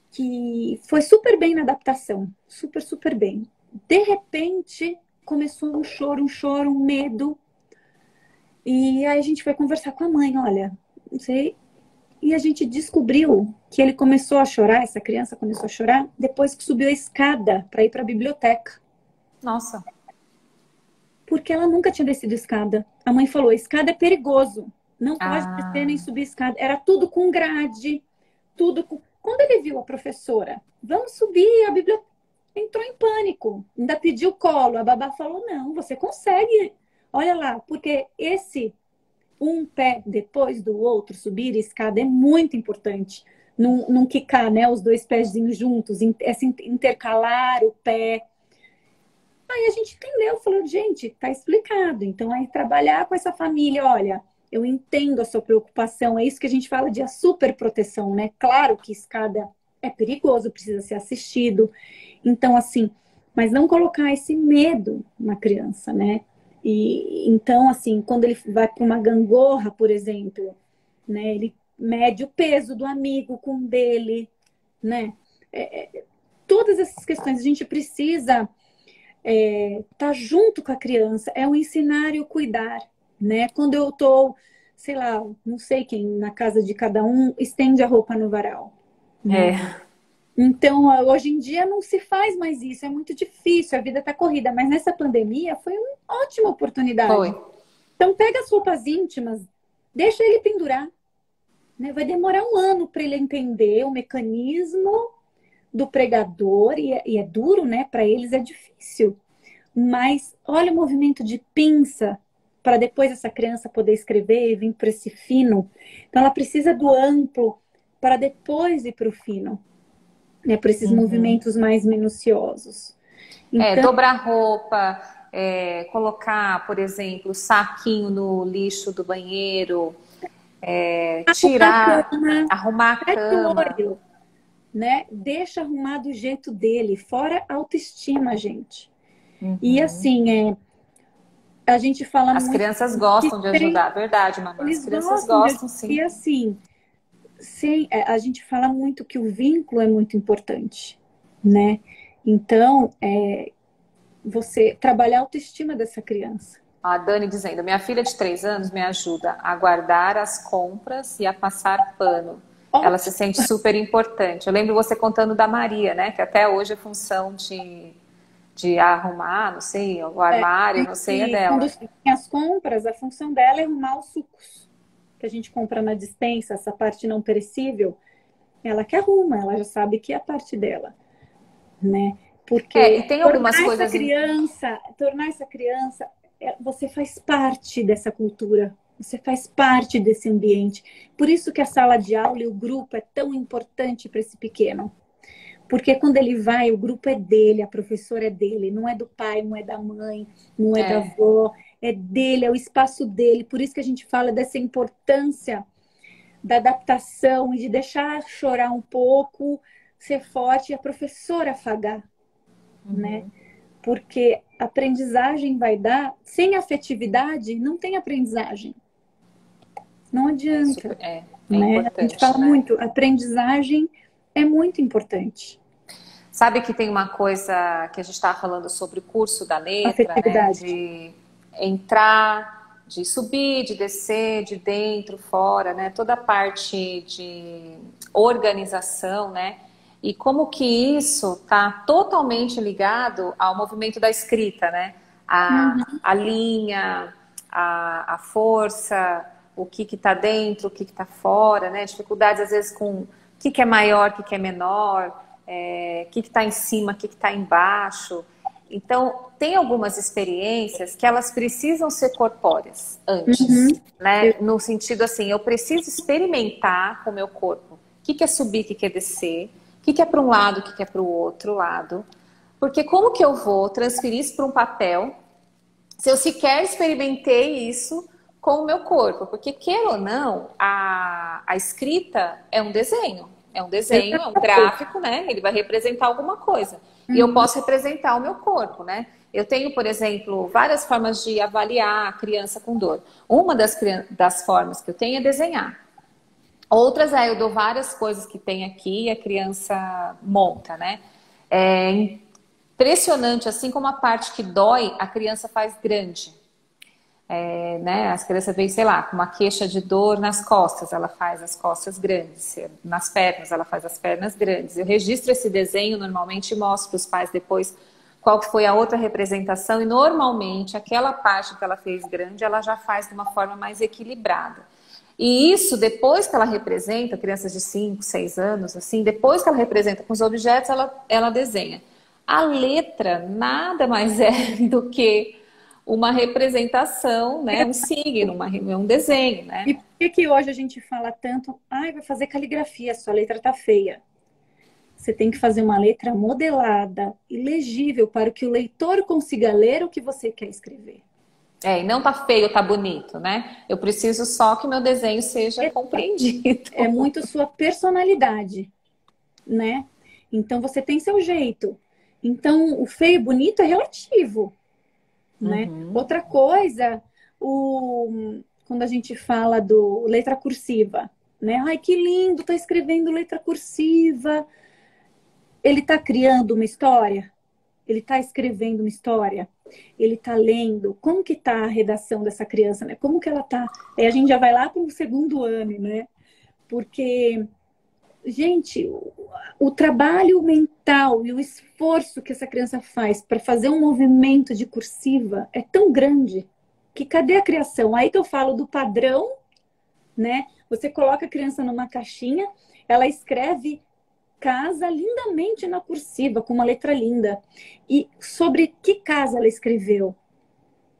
que foi super bem na adaptação, super, super bem. De repente, começou um choro, um medo. E aí a gente foi conversar com a mãe, olha, não sei. E a gente descobriu que ele começou a chorar, essa criança começou a chorar, depois que subiu a escada para ir para a biblioteca. Nossa. Porque ela nunca tinha descido escada. A mãe falou, escada é perigoso. Não pode descer nem Ah, subir escada. Era tudo com grade, tudo com... Quando ele viu a professora, vamos subir a biblioteca, entrou em pânico. Ainda pediu colo. A babá falou, não, você consegue. Olha lá, porque esse um pé depois do outro, subir a escada é muito importante. Não quicar, né? Os dois pezinhos juntos, intercalar o pé. Aí a gente entendeu, falou, gente, tá explicado. Então, aí trabalhar com essa família, olha, eu entendo a sua preocupação, é isso que a gente fala de a superproteção, né? Claro que escada é perigoso, precisa ser assistido. Então, assim, mas não colocar esse medo na criança, né? E então, assim, quando ele vai para uma gangorra, por exemplo, né? Ele mede o peso do amigo com o dele, né? Todas essas questões a gente precisa tá junto com a criança, é o ensinar e o cuidar, né? Quando eu tô, sei lá, não sei quem, na casa de cada um, estende a roupa no varal, né? é. Então, hoje em dia não se faz mais isso, é muito difícil, a vida tá corrida, mas nessa pandemia foi uma ótima Foi. oportunidade. Então, pega as roupas íntimas, deixa ele pendurar, né? Vai demorar um ano para ele entender o mecanismo do pregador, e é duro, né? Para eles é difícil. Mas olha o movimento de pinça para depois essa criança poder escrever e vir para esse fino. Então ela precisa do amplo para depois ir para o fino, né? Para esses Uhum. movimentos mais minuciosos. Então, Dobrar roupa, colocar, por exemplo, o saquinho no lixo do banheiro, arrumar a tirar, cama, arrumar a fecha o cama. olho, né? Deixa arrumar do jeito dele, fora autoestima, gente. E Uhum. assim, a gente fala As muito crianças que gostam de tem, ajudar, verdade, mamãe. As eles crianças gostam de gostam, e sim. assim, sim, a gente fala muito que o vínculo é muito importante, né? Então, você trabalhar a autoestima dessa criança. A Dani dizendo, minha filha de 3 anos me ajuda a guardar as compras e a passar pano. Ela se Ótimo, sente super importante. Eu lembro você contando da Maria, né? Que até hoje é função de arrumar, não sei, o armário, não sei, é e quando dela. tem as compras, a função dela é arrumar os sucos que a gente compra na despensa, essa parte não perecível, ela que arruma, ela já sabe que é a parte dela, né? E Porque tem algumas coisas. tornar essa criança, você faz parte dessa cultura, você faz parte desse ambiente. Por isso que a sala de aula e o grupo é tão importante para esse pequeno. Porque quando ele vai, o grupo é dele, a professora é dele, não é do pai, não é da mãe, não é da É, avó, é dele, é o espaço dele. Por isso que a gente fala dessa importância da adaptação e de deixar chorar um pouco, ser forte e a professora afagar, né? Porque aprendizagem vai dar, sem afetividade, não tem aprendizagem. Não adianta, é né? A gente importante, fala né? muito, aprendizagem é muito importante. Sabe que tem uma coisa que a gente estava falando sobre o curso da letra, né? Afetividade. De entrar, de subir, de descer, de dentro, fora, né? Toda a parte de organização, né? E como que isso está totalmente ligado ao movimento da escrita, né? A linha, a força, o que está dentro, o que está fora, né? Dificuldades, às vezes, com o que é maior, o que é menor, o que está em cima, o que está embaixo. Então, tem algumas experiências que elas precisam ser corpóreas antes, né? No sentido assim, eu preciso experimentar com o meu corpo o que é subir, o que é descer, o que é para um lado, o que é para o outro lado. Porque como que eu vou transferir isso para um papel se eu sequer experimentei isso com o meu corpo? Porque, queira ou não, a escrita é um desenho. É um desenho, é um gráfico, né? Ele vai representar alguma coisa. E eu posso representar o meu corpo, né? Eu tenho, por exemplo, várias formas de avaliar a criança com dor. Uma das formas que eu tenho é desenhar. Outras eu dou várias coisas que tem aqui e a criança monta, né? É impressionante, assim como a parte que dói, a criança faz grande. Né? As crianças veem, sei lá, com uma queixa de dor nas costas, ela faz as costas grandes. Nas pernas, ela faz as pernas grandes. Eu registro esse desenho normalmente e mostro para os pais depois qual foi a outra representação. E normalmente, aquela parte que ela fez grande, ela já faz de uma forma mais equilibrada. E isso, depois que ela representa, crianças de 5, 6 anos, assim, depois que ela representa com os objetos, ela desenha. A letra nada mais é do que uma representação, né? Um signo, um desenho, né? E por que hoje a gente fala tanto, vai fazer caligrafia, sua letra tá feia? Você tem que fazer uma letra modelada e legível para que o leitor consiga ler o que você quer escrever. E não tá feio, tá bonito, né? Eu preciso só que meu desenho seja compreendido. É muito sua personalidade, né? Então você tem seu jeito. Então o feio e bonito é relativo, né? Outra coisa, quando a gente fala do letra cursiva, né? Ai, que lindo, tá escrevendo letra cursiva. Ele tá criando uma história? Ele tá escrevendo uma história? Ele tá lendo? Como que tá a redação dessa criança, né? Como que ela tá? Aí a gente já vai lá para o segundo ano, né? Porque, gente, o trabalho mental e o esforço que essa criança faz para fazer um movimento de cursiva é tão grande que cadê a criação? Aí que eu falo do padrão, né? Você coloca a criança numa caixinha, ela escreve casa lindamente na cursiva, com uma letra linda. E sobre que casa ela escreveu,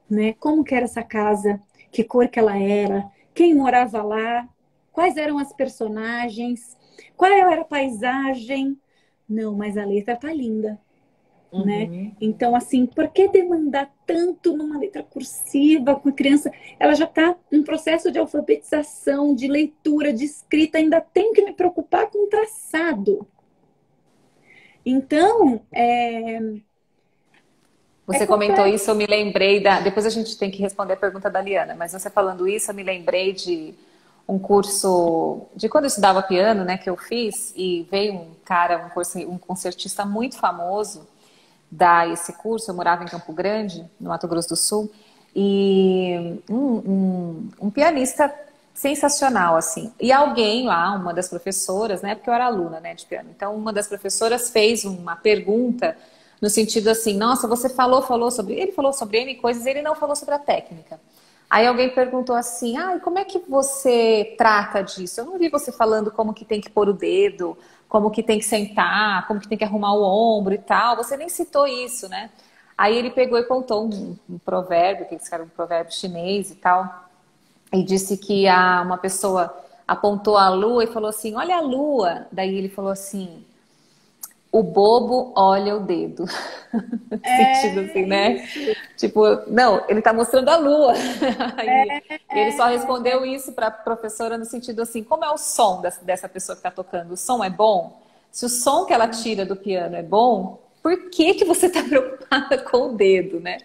né? Como que era essa casa? Que cor que ela era? Quem morava lá? Quais eram as personagens? Qual era a paisagem? Não, mas a letra tá linda, né? Então, assim, por que demandar tanto numa letra cursiva com a criança? Ela já está em processo de alfabetização, de leitura, de escrita, ainda tem que me preocupar com traçado. Então, Você comentou isso, eu me lembrei Depois a gente tem que responder a pergunta da Liana, mas você falando isso, eu me lembrei de um curso de quando eu estudava piano, né, que eu fiz, e veio um cara, um concertista muito famoso dar esse curso. Eu morava em Campo Grande, no Mato Grosso do Sul, e um pianista sensacional, assim. E alguém lá, uma das professoras, né, porque eu era aluna, né, de piano, então uma das professoras fez uma pergunta no sentido assim, nossa, você falou sobre... Ele falou sobre N coisas, ele não falou sobre a técnica. Aí alguém perguntou assim, e como é que você trata disso? Eu não vi você falando como que tem que pôr o dedo, como que tem que sentar, como que tem que arrumar o ombro e tal. Você nem citou isso, né? Aí ele pegou e contou um provérbio, que era um provérbio chinês e tal, e disse que uma pessoa apontou a lua e falou assim, olha a lua. Daí ele falou assim, o bobo olha o dedo. Sentido assim, né? Tipo, não, ele tá mostrando a lua. Ele só respondeu isso para a professora no sentido assim, como é o som dessa pessoa que tá tocando? O som é bom? Se o som que ela tira do piano é bom, por que você tá preocupada com o dedo, né?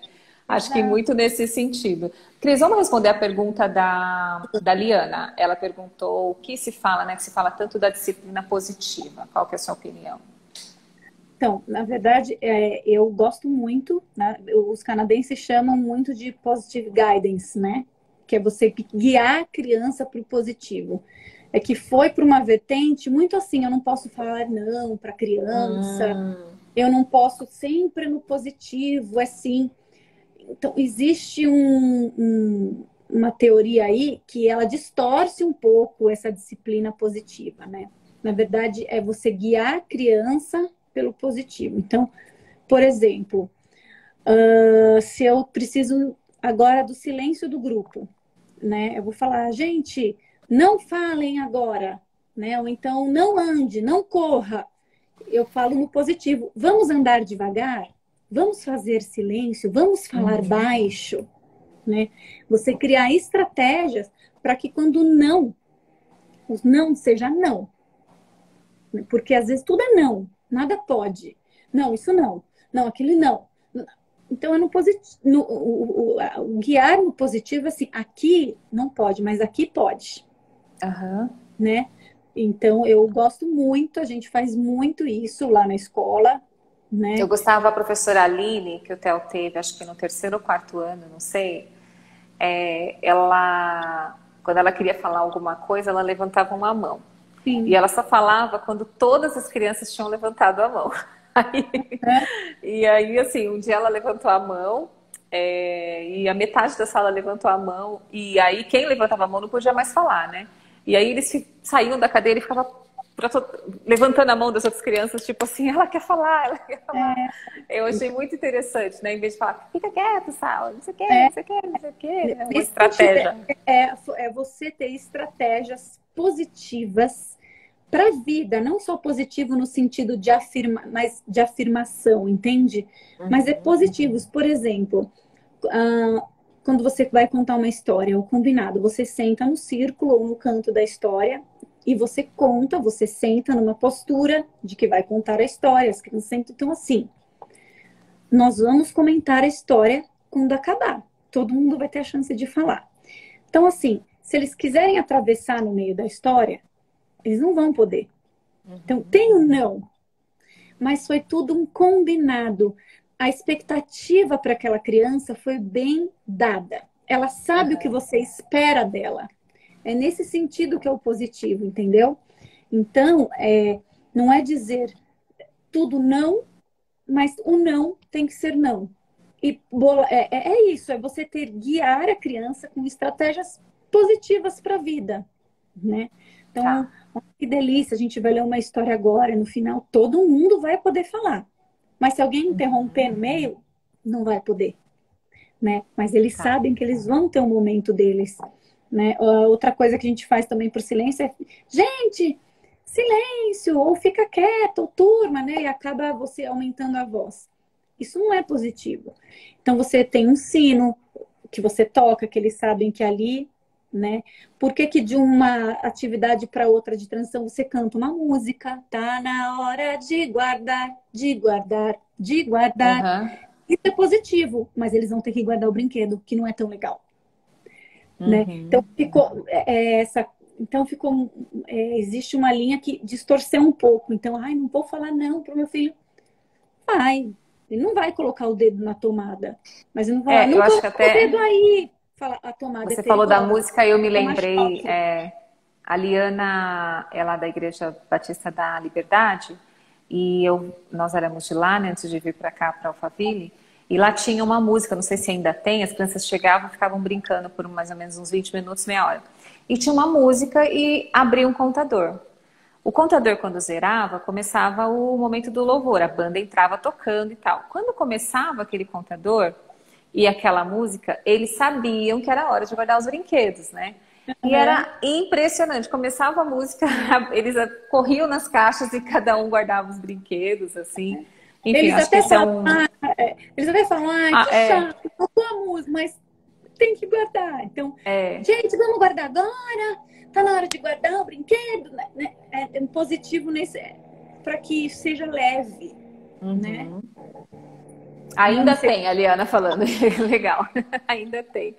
Acho que muito nesse sentido. Cris, vamos responder a pergunta da Liana. Ela perguntou o que se fala, né? Que se fala tanto da disciplina positiva. Qual que é a sua opinião? Então, na verdade, eu gosto muito, né? Os canadenses chamam muito de positive guidance, né? Que é você guiar a criança para o positivo. É que foi para uma vertente muito assim, eu não posso falar não para a criança, eu não posso sempre no positivo, assim. Então, existe uma teoria aí que ela distorce um pouco essa disciplina positiva, né? Na verdade, é você guiar a criança pelo positivo. Então, por exemplo, se eu preciso agora do silêncio do grupo, né? Eu vou falar, gente, não falem agora, né? Ou então, não ande, não corra. Eu falo no positivo. Vamos andar devagar? Vamos fazer silêncio? Vamos falar baixo? Né? Você criar estratégias para que quando o não seja não. Porque às vezes tudo é não, nada pode. Não, isso não. Não, aquele não. Então é no positivo, o guiar no positivo, assim, aqui não pode, mas aqui pode. Aham. Né? Então eu gosto muito, a gente faz muito isso lá na escola, né? Eu gostava da professora Aline, que o Theo teve, acho que no terceiro ou quarto ano, não sei. Quando ela queria falar alguma coisa, ela levantava uma mão. Sim. E ela só falava quando todas as crianças tinham levantado a mão. E aí, assim, um dia ela levantou a mão, e a metade da sala levantou a mão, e aí quem levantava a mão não podia mais falar, né? E aí eles saíam da cadeira e ficavam levantando a mão das outras crianças, tipo assim, ela quer falar, ela quer falar. Eu achei muito interessante, né? Em vez de falar, fica quieto, Sal, não sei o quê, não sei o quê, não sei o quê. É uma estratégia. É você ter estratégias positivas para a vida, não só positivo no sentido de mas de afirmação, entende? Mas é positivos. Por exemplo, quando você vai contar uma história, o combinado, você senta no círculo ou no canto da história e você conta, você senta numa postura de que vai contar a história. As crianças sentam, então assim, nós vamos comentar a história quando acabar. Todo mundo vai ter a chance de falar. Então assim, se eles quiserem atravessar no meio da história, eles não vão poder. Então tem o não, mas foi tudo um combinado. A expectativa para aquela criança foi bem dada. Ela sabe o que você espera dela. É nesse sentido que é o positivo, entendeu? Então, não é dizer tudo não, mas o não tem que ser não. E é isso, é você guiar a criança com estratégias positivas para a vida, né? Então, Tá. que delícia, a gente vai ler uma história agora, no final todo mundo vai poder falar. Mas se alguém interromper no meio, não vai poder, né? Mas eles Tá. sabem que eles vão ter um momento deles, né? Outra coisa que a gente faz também por silêncio é, gente, silêncio, ou fica quieto, ou turma, né? E acaba você aumentando a voz. Isso não é positivo. Então você tem um sino que você toca, que eles sabem que ali, né? Por que que de uma atividade para outra de transição você canta uma música? Tá na hora de guardar, de guardar, de guardar. Isso é positivo, mas eles vão ter que guardar o brinquedo, que não é tão legal, né? Então ficou existe uma linha que distorceu um pouco. Então, não vou falar não para o meu filho. Ele não vai colocar o dedo na tomada, mas ele não vai falar, não eu acho que coloca o dedo aí. Fala, a tomada você é falou da perigosa. música e eu me lembrei, choque. a Liana é lá da Igreja Batista da Liberdade, e nós éramos de lá, né, antes de vir para cá, para Alphaville, e lá tinha uma música, não sei se ainda tem, as crianças chegavam e ficavam brincando por mais ou menos uns 20 minutos, meia hora. E tinha uma música e abria um contador. O contador, quando zerava, começava o momento do louvor, a banda entrava tocando e tal. Quando começava aquele contador e aquela música, eles sabiam que era hora de guardar os brinquedos, né? E era impressionante. Começava a música, eles corriam nas caixas e cada um guardava os brinquedos, assim. Enfim, Eles acho que até isso é falam, um... eles até falam, que chato, tocou a música, mas tem que guardar. Então, gente, vamos guardar agora. Tá na hora de guardar o brinquedo, né? É um positivo para que seja leve, né? Ainda tem, a Liana falando. Legal, ainda tem.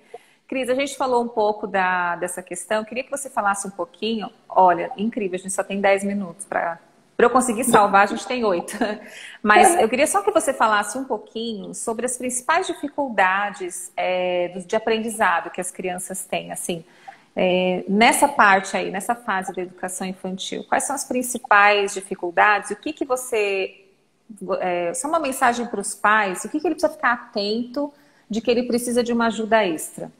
Cris, a gente falou um pouco dessa questão. Eu queria que você falasse um pouquinho. Olha, incrível, a gente só tem 10 minutos para eu conseguir salvar, a gente tem 8. Mas eu queria só que você falasse um pouquinho sobre as principais dificuldades de aprendizado que as crianças têm, assim, nessa parte aí, nessa fase da educação infantil. Quais são as principais dificuldades? O que você... só uma mensagem para os pais, o que ele precisa ficar atento de que ele precisa de uma ajuda extra?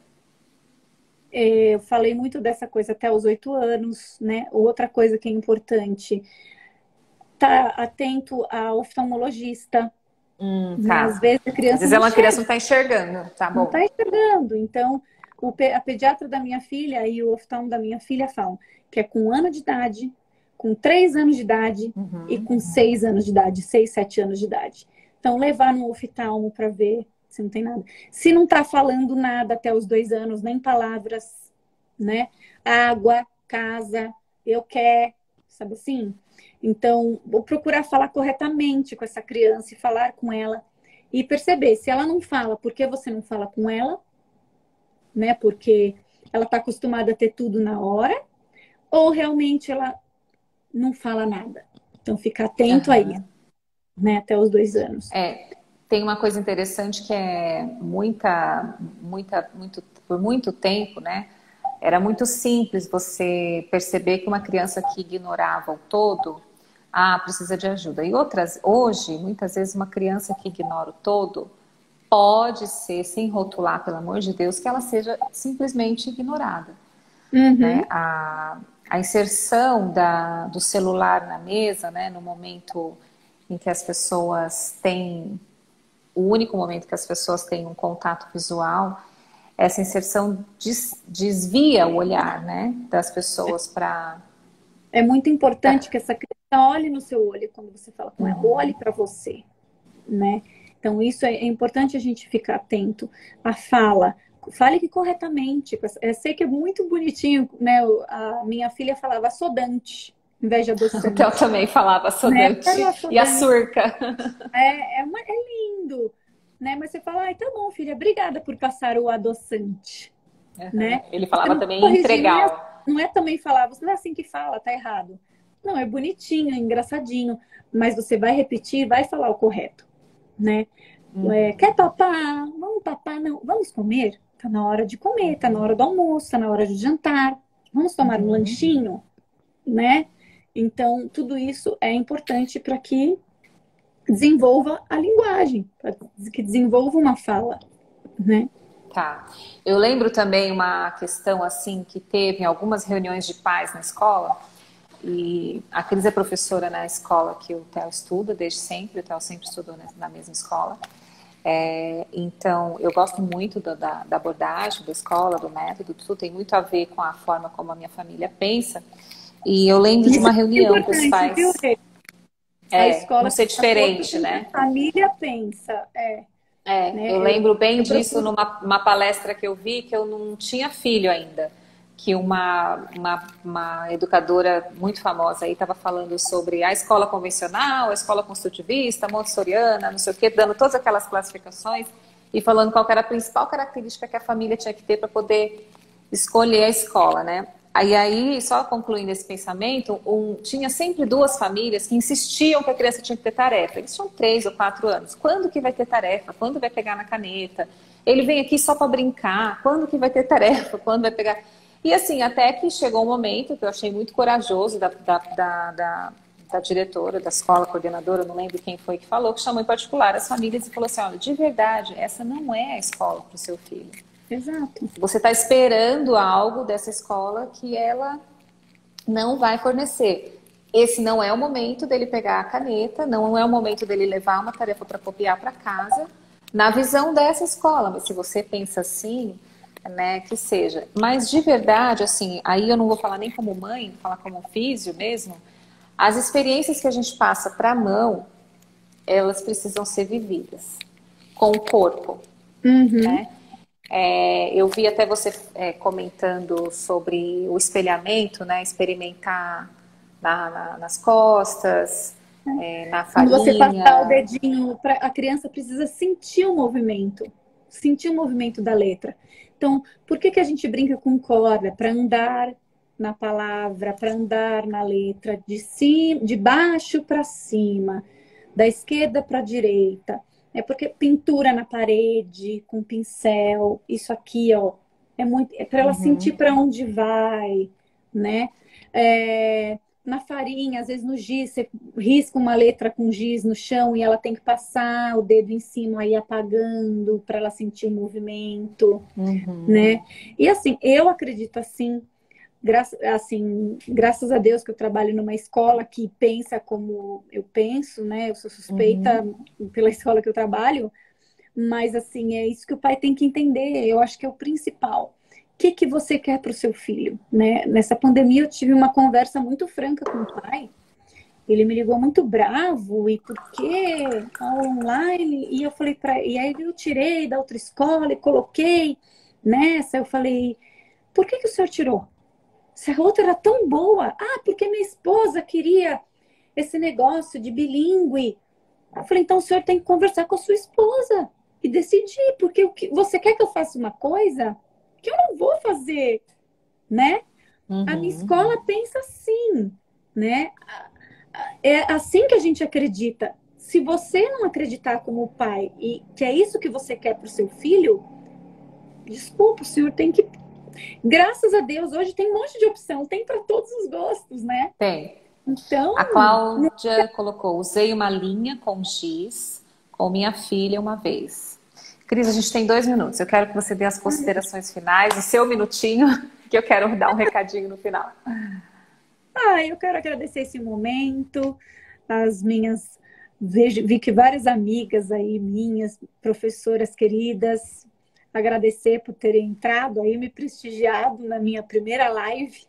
Eu falei muito dessa coisa até os 8 anos, né? Outra coisa que é importante, tá atento ao oftalmologista, né? Às Tá. vezes a Às criança vezes não uma criança enxerga, não está enxergando, tá não bom. está enxergando. Então, a pediatra da minha filha e o oftalmo da minha filha falam que é com 1 ano de idade, com 3 anos de idade e Uhum. com 6 anos de idade, 6, 7 anos de idade. Então, levar no oftalmo para ver se não tem nada. Se não está falando nada até os 2 anos, nem palavras, né? Água, casa, eu quero, sabe assim? Então, vou procurar falar corretamente com essa criança e falar com ela e perceber se ela não fala, por que você não fala com ela, né? Porque ela está acostumada a ter tudo na hora, ou realmente ela não fala nada. Então, fica atento aí, Aham. né? Até os 2 anos. Tem uma coisa interessante que é por muito tempo, né? Era muito simples você perceber que uma criança que ignorava o todo, precisa de ajuda. E hoje, muitas vezes, uma criança que ignora o todo pode ser, sem rotular, pelo amor de Deus, que ela seja simplesmente ignorada, né? Uhum. A inserção do celular na mesa, né? No momento em que as pessoas têm o único momento que as pessoas têm um contato visual, essa inserção desvia o olhar, né, das pessoas para... É muito importante que essa criança olhe no seu olho quando você fala com ela, olhe para você, né? Então, isso é importante a gente ficar atento à fala. Fale que corretamente. Eu sei que é muito bonitinho, né? A minha filha falava assodante, em vez de O Theo adoçante, também falava né? Eu quero assodante. E a assodante. surca. É lindo, né? Mas você fala, ai, tá bom, filha, obrigada por passar o adoçante, né? Ele Você falava não também corrigir, entregal. não é também falar, você não é assim que fala, tá errado. Não, é bonitinho, é engraçadinho, mas você vai repetir, vai falar o correto, né? Quer papar? Vamos papar? Não, vamos comer? Tá na hora de comer, tá na hora do almoço, tá na hora de jantar. Vamos tomar um lanchinho, né? Então, tudo isso é importante para que desenvolva a linguagem, para que desenvolva uma fala, né? Tá. Eu lembro também uma questão assim que teve em algumas reuniões de pais na escola. E a Cris é professora na escola que o Theo estuda desde sempre. O Theo sempre estudou na mesma escola. Então, eu gosto muito da abordagem da escola, do método, tudo tem muito a ver com a forma como a minha família pensa. E eu lembro de Isso uma é reunião que os importante, viu, pais... Rê? A Não escola ser pensa pouco diferente, do que né? a família pensa, Eu né? lembro bem Eu disso procuro. numa palestra que eu vi, que eu não tinha filho ainda, que uma educadora muito famosa aí estava falando sobre a escola convencional, a escola construtivista, montessoriana, não sei o quê, dando todas aquelas classificações e falando qual que era a principal característica que a família tinha que ter para poder escolher a escola, né? Aí, só concluindo esse pensamento, tinha sempre duas famílias que insistiam que a criança tinha que ter tarefa. Eles tinham 3 ou 4 anos. Quando que vai ter tarefa? Quando vai pegar na caneta? Ele vem aqui só para brincar. Quando que vai ter tarefa? Quando vai pegar? E assim, até que chegou um momento que eu achei muito corajoso da diretora da escola, coordenadora, não lembro quem foi que falou, que chamou em particular as famílias e falou assim, olha, de verdade, essa não é a escola para o seu filho. Exato. Você está esperando algo dessa escola que ela não vai fornecer. Esse não é o momento dele pegar a caneta, não é o momento dele levar uma tarefa para copiar para casa, na visão dessa escola. Mas se você pensa assim, né, que seja. Mas de verdade, assim, aí eu não vou falar nem como mãe, vou falar como físio mesmo. As experiências que a gente passa para a mão, elas precisam ser vividas com o corpo, Uhum. né? Eu vi até você comentando sobre o espelhamento, né? Experimentar nas costas, na Quando você passar o falinha. dedinho, a criança precisa sentir o movimento da letra. Então, por que a gente brinca com corda? Para andar na palavra, para andar na letra, de baixo para cima, da esquerda para a direita. É porque pintura na parede, com pincel, isso aqui, ó, é para ela sentir para onde vai, né? na farinha, às vezes no giz, você risca uma letra com giz no chão e ela tem que passar o dedo em cima e apagando para ela sentir o movimento, né? E assim, eu acredito assim, graças a Deus que eu trabalho numa escola que pensa como eu penso, né? Eu sou suspeita pela escola que eu trabalho, mas assim, é isso que o pai tem que entender. Eu acho que é o principal. O que que você quer para o seu filho, né? Nessa pandemia eu tive uma conversa muito franca com o pai. Ele me ligou muito bravo e por quê? Aula online? E eu falei para, e aí eu tirei da outra escola e coloquei nessa. Eu falei, por que que o senhor tirou? Se a outra era tão boa. Ah, porque minha esposa queria esse negócio de bilíngue. Eu falei, então o senhor tem que conversar com a sua esposa e decidir, porque o que você quer que eu faça uma coisa que eu não vou fazer, né? A minha escola pensa assim, né? É assim que a gente acredita. Se você não acreditar como pai e que é isso que você quer para o seu filho, desculpa, o senhor tem que. Graças a Deus, hoje tem um monte de opção, tem para todos os gostos, né? Tem. Então, A Cláudia colocou, usei uma linha com giz com minha filha uma vez. Cris, a gente tem 2 minutos. Eu quero que você dê as considerações finais, o seu minutinho, que eu quero dar um recadinho no final. eu quero agradecer esse momento, as minhas. Vi que várias amigas aí, minhas professoras queridas, agradecer por terem entrado aí, me prestigiado na minha primeira live.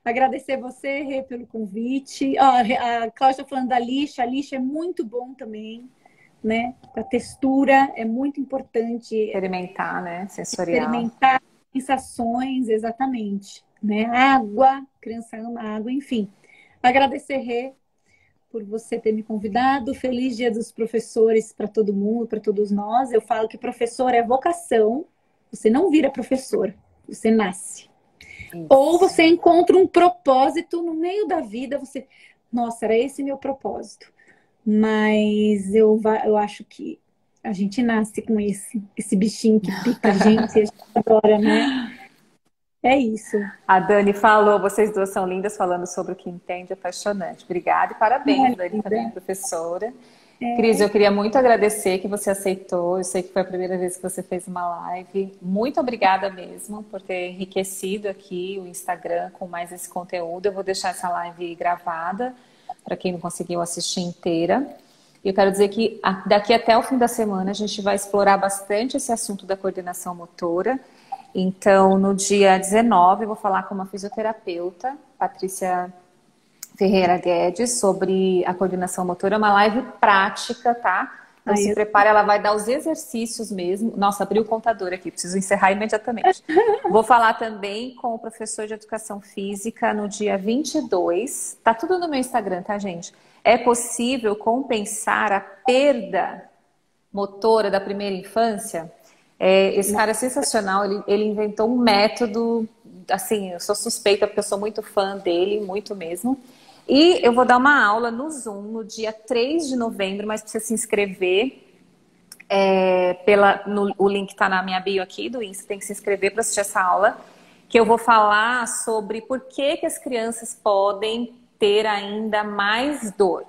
Agradecer você, Rê, pelo convite. Ó, a Cláudia falando da lixa, a lixa é muito bom também, né? A textura é muito importante. Experimentar, né? Sensorial. Experimentar sensações, exatamente. Né? Água, criança ama água, enfim. Agradecer, Rê, por você ter me convidado. Feliz Dia dos Professores para todo mundo, para todos nós. Eu falo que professor é vocação. Você não vira professor, você nasce. Isso. Ou você encontra um propósito no meio da vida. Você, nossa, era esse meu propósito. Mas eu acho que a gente nasce com esse bichinho que pica a gente e a gente adora, né? É isso. A Dani falou, vocês duas são lindas, falando sobre o que entende, apaixonante. Obrigada e parabéns, Dani, também, professora. Cris, eu queria muito agradecer que você aceitou. Eu sei que foi a primeira vez que você fez uma live. Muito obrigada mesmo por ter enriquecido aqui o Instagram com mais esse conteúdo. Eu vou deixar essa live gravada para quem não conseguiu assistir inteira. E eu quero dizer que daqui até o fim da semana a gente vai explorar bastante esse assunto da coordenação motora. Então, no dia 19, eu vou falar com uma fisioterapeuta, Patrícia Ferreira Guedes, sobre a coordenação motora. É uma live prática, tá? Então, se prepara, ela vai dar os exercícios mesmo. Nossa, abri o contador aqui, preciso encerrar imediatamente. Vou falar também com o professor de Educação Física no dia 22. Tá tudo no meu Instagram, tá, gente? É possível compensar a perda motora da primeira infância? Esse cara é sensacional, ele inventou um método, assim, eu sou suspeita porque eu sou muito fã dele, muito mesmo. E eu vou dar uma aula no Zoom no dia 3 de novembro, mas precisa se inscrever. O link está na minha bio aqui do Insta, tem que se inscrever para assistir essa aula, que eu vou falar sobre por que as crianças podem ter ainda mais dor,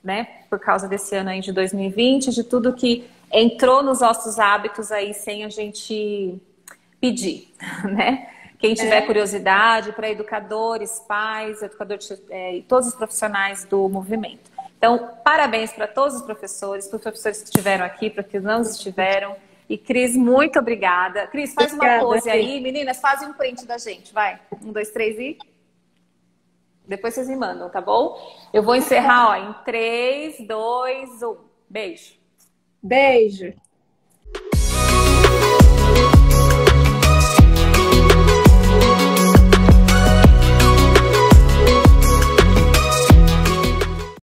né? Por causa desse ano aí de 2020, de tudo que entrou nos nossos hábitos aí sem a gente pedir, né? Quem tiver curiosidade, para educadores, pais, educadores e todos os profissionais do movimento. Então, parabéns para todos os professores, para os professores que estiveram aqui, para os que não estiveram. E Cris, muito obrigada. Cris, faz uma pose aí. Meninas, fazem um print da gente, vai. 1, 2, 3 e... Depois vocês me mandam, tá bom? Eu vou encerrar, ó, em 3, 2, 1. Beijo. Beijo.